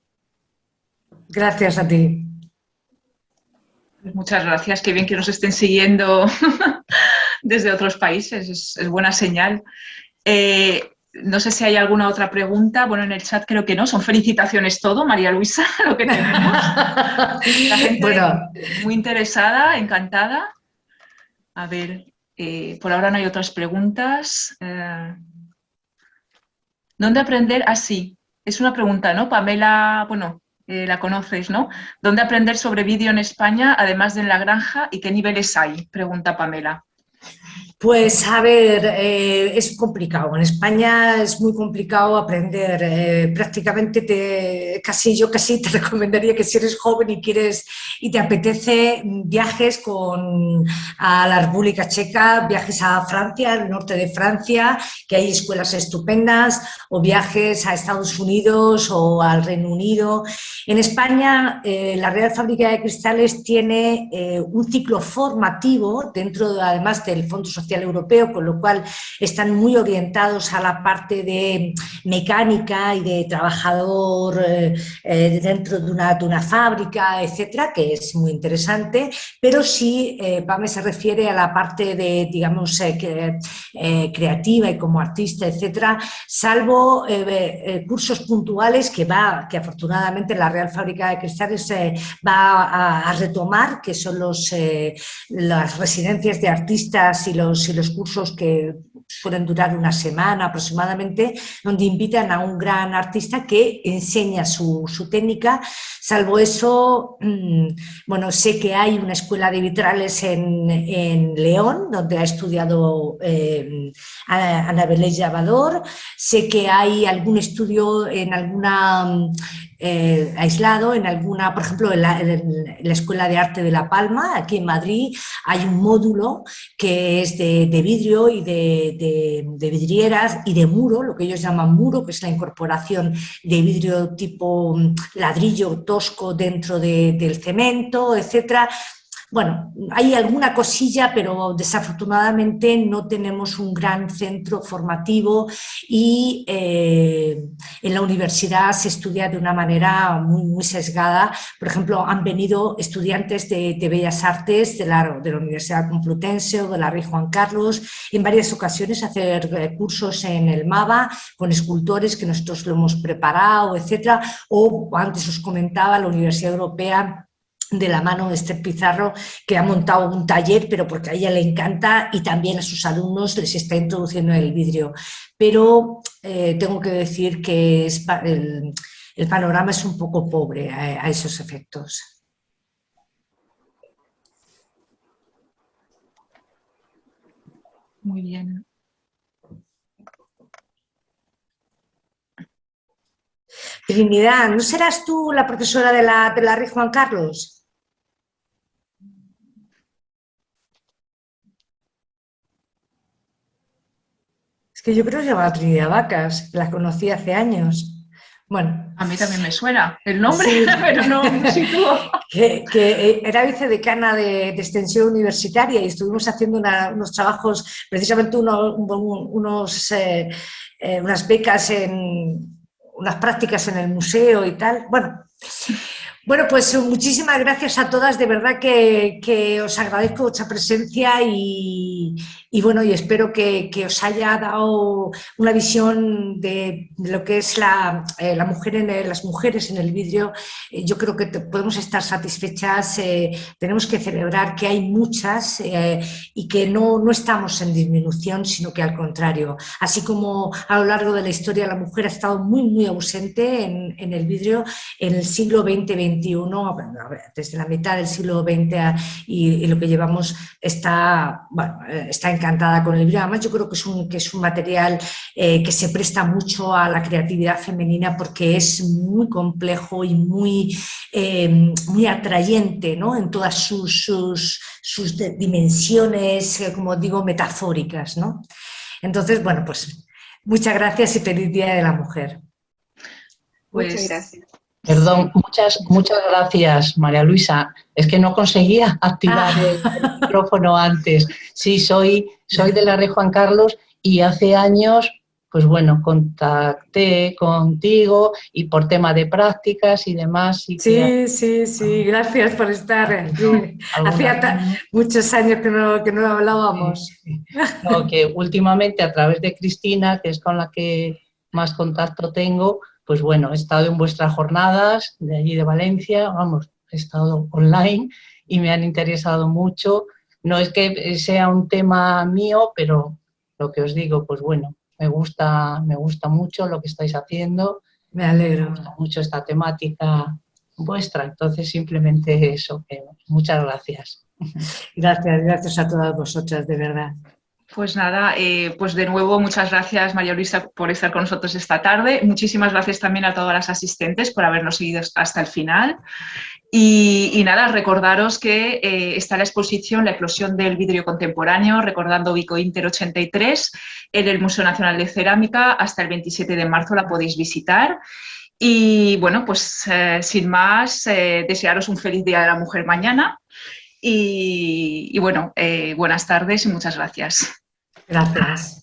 Gracias a ti. Muchas gracias, qué bien que nos estén siguiendo desde otros países, es buena señal. No sé si hay alguna otra pregunta. Bueno, en el chat creo que no. Son felicitaciones todo, María Luisa, lo que tenemos. La gente muy interesada, encantada. A ver, por ahora no hay otras preguntas. ¿Dónde aprender? Ah, sí, es una pregunta, ¿no? Pamela, bueno, la conoces, ¿no? ¿Dónde aprender sobre vídeo en España, además de en La Granja, y qué niveles hay? Pregunta Pamela. Pues a ver, es complicado. En España es muy complicado aprender. Prácticamente yo casi te recomendaría que si eres joven y te apetece viajes a la República Checa, viajes a Francia, al norte de Francia, que hay escuelas estupendas, o viajes a Estados Unidos o al Reino Unido. En España, la Real Fábrica de Cristales tiene un ciclo formativo dentro, además del Fondo Social Europeo, con lo cual están muy orientados a la parte de mecánica y de trabajador dentro de una fábrica, etcétera, que es muy interesante, pero sí, Pame se refiere a la parte de, digamos, creativa y como artista, etcétera, salvo cursos puntuales que afortunadamente la Real Fábrica de Cristales va a retomar, que son las residencias de artistas y los cursos que suelen durar una semana aproximadamente, donde invitan a un gran artista que enseña su técnica. Salvo eso, bueno, sé que hay una escuela de vitrales en León, donde ha estudiado Ana Belén Llavador. Sé que hay algún estudio en alguna aislado, en alguna, por ejemplo, en la Escuela de Arte de La Palma, aquí en Madrid, hay un módulo que es de vidrio y de vidrieras y de muro, lo que ellos llaman muro, que es la incorporación de vidrio tipo ladrillo tosco dentro del cemento, etcétera. Bueno, hay alguna cosilla, pero desafortunadamente no tenemos un gran centro formativo y en la universidad se estudia de una manera muy, muy sesgada. Por ejemplo, han venido estudiantes de Bellas Artes de la Universidad Complutense o de la Rey Juan Carlos en varias ocasiones a hacer cursos en el MABA con escultores que nosotros lo hemos preparado, etcétera. O antes os comentaba la Universidad Europea de la mano de Esther Pizarro, que ha montado un taller, pero porque a ella le encanta y también a sus alumnos les está introduciendo el vidrio. Pero tengo que decir que el panorama es un poco pobre a esos efectos. Muy bien. Trinidad, ¿no serás tú la profesora de la Rey Juan Carlos? Es que yo creo que se llamaba Trinidad Vacas, la conocí hace años. Bueno. A mí también me suena el nombre, sí. Pero no sitúo. Que era vicedecana de extensión universitaria y estuvimos haciendo unos trabajos, precisamente unas becas unas prácticas en el museo y tal. Bueno, Bueno, pues muchísimas gracias a todas, de verdad que os agradezco vuestra presencia y bueno, y espero que os haya dado una visión de lo que es la mujer las mujeres en el vidrio. Yo creo que podemos estar satisfechas, tenemos que celebrar que hay muchas y que no estamos en disminución, sino que al contrario, así como a lo largo de la historia la mujer ha estado muy, muy ausente en el vidrio, en el siglo XX-XXI, desde la mitad del siglo XX y lo que llevamos, está encantada con el vidrio. Además, yo creo que es un material que se presta mucho a la creatividad femenina porque es muy complejo y muy atrayente, ¿no? En todas sus dimensiones, como digo, metafóricas, ¿no? Entonces, bueno, pues muchas gracias y feliz Día de la Mujer. Pues, muchas gracias. Perdón, muchas gracias, María Luisa. Es que no conseguía activar el micrófono antes. Sí, soy de la Red Juan Carlos y hace años, pues bueno, contacté contigo y por tema de prácticas y demás. Y sí, gracias por estar aquí. Hacía muchos años que no hablábamos. No, que últimamente a través de Cristina, que es con la que más contacto tengo, pues bueno, he estado en vuestras jornadas de allí de Valencia, vamos, he estado online y me han interesado mucho. No es que sea un tema mío, pero lo que os digo, pues bueno, me gusta mucho lo que estáis haciendo. Me alegro. Me gusta mucho esta temática vuestra, entonces simplemente eso, muchas gracias. Gracias a todas vosotras, de verdad. Pues nada, pues de nuevo muchas gracias, María Luisa, por estar con nosotros esta tarde. Muchísimas gracias también a todas las asistentes por habernos seguido hasta el final. Y nada, recordaros que está la exposición La eclosión del vidrio contemporáneo, recordando Vico Inter 83, en el Museo Nacional de Cerámica. Hasta el 27 de marzo la podéis visitar. Y bueno, pues sin más, desearos un feliz Día de la Mujer mañana. Y bueno, buenas tardes y muchas gracias. Gracias.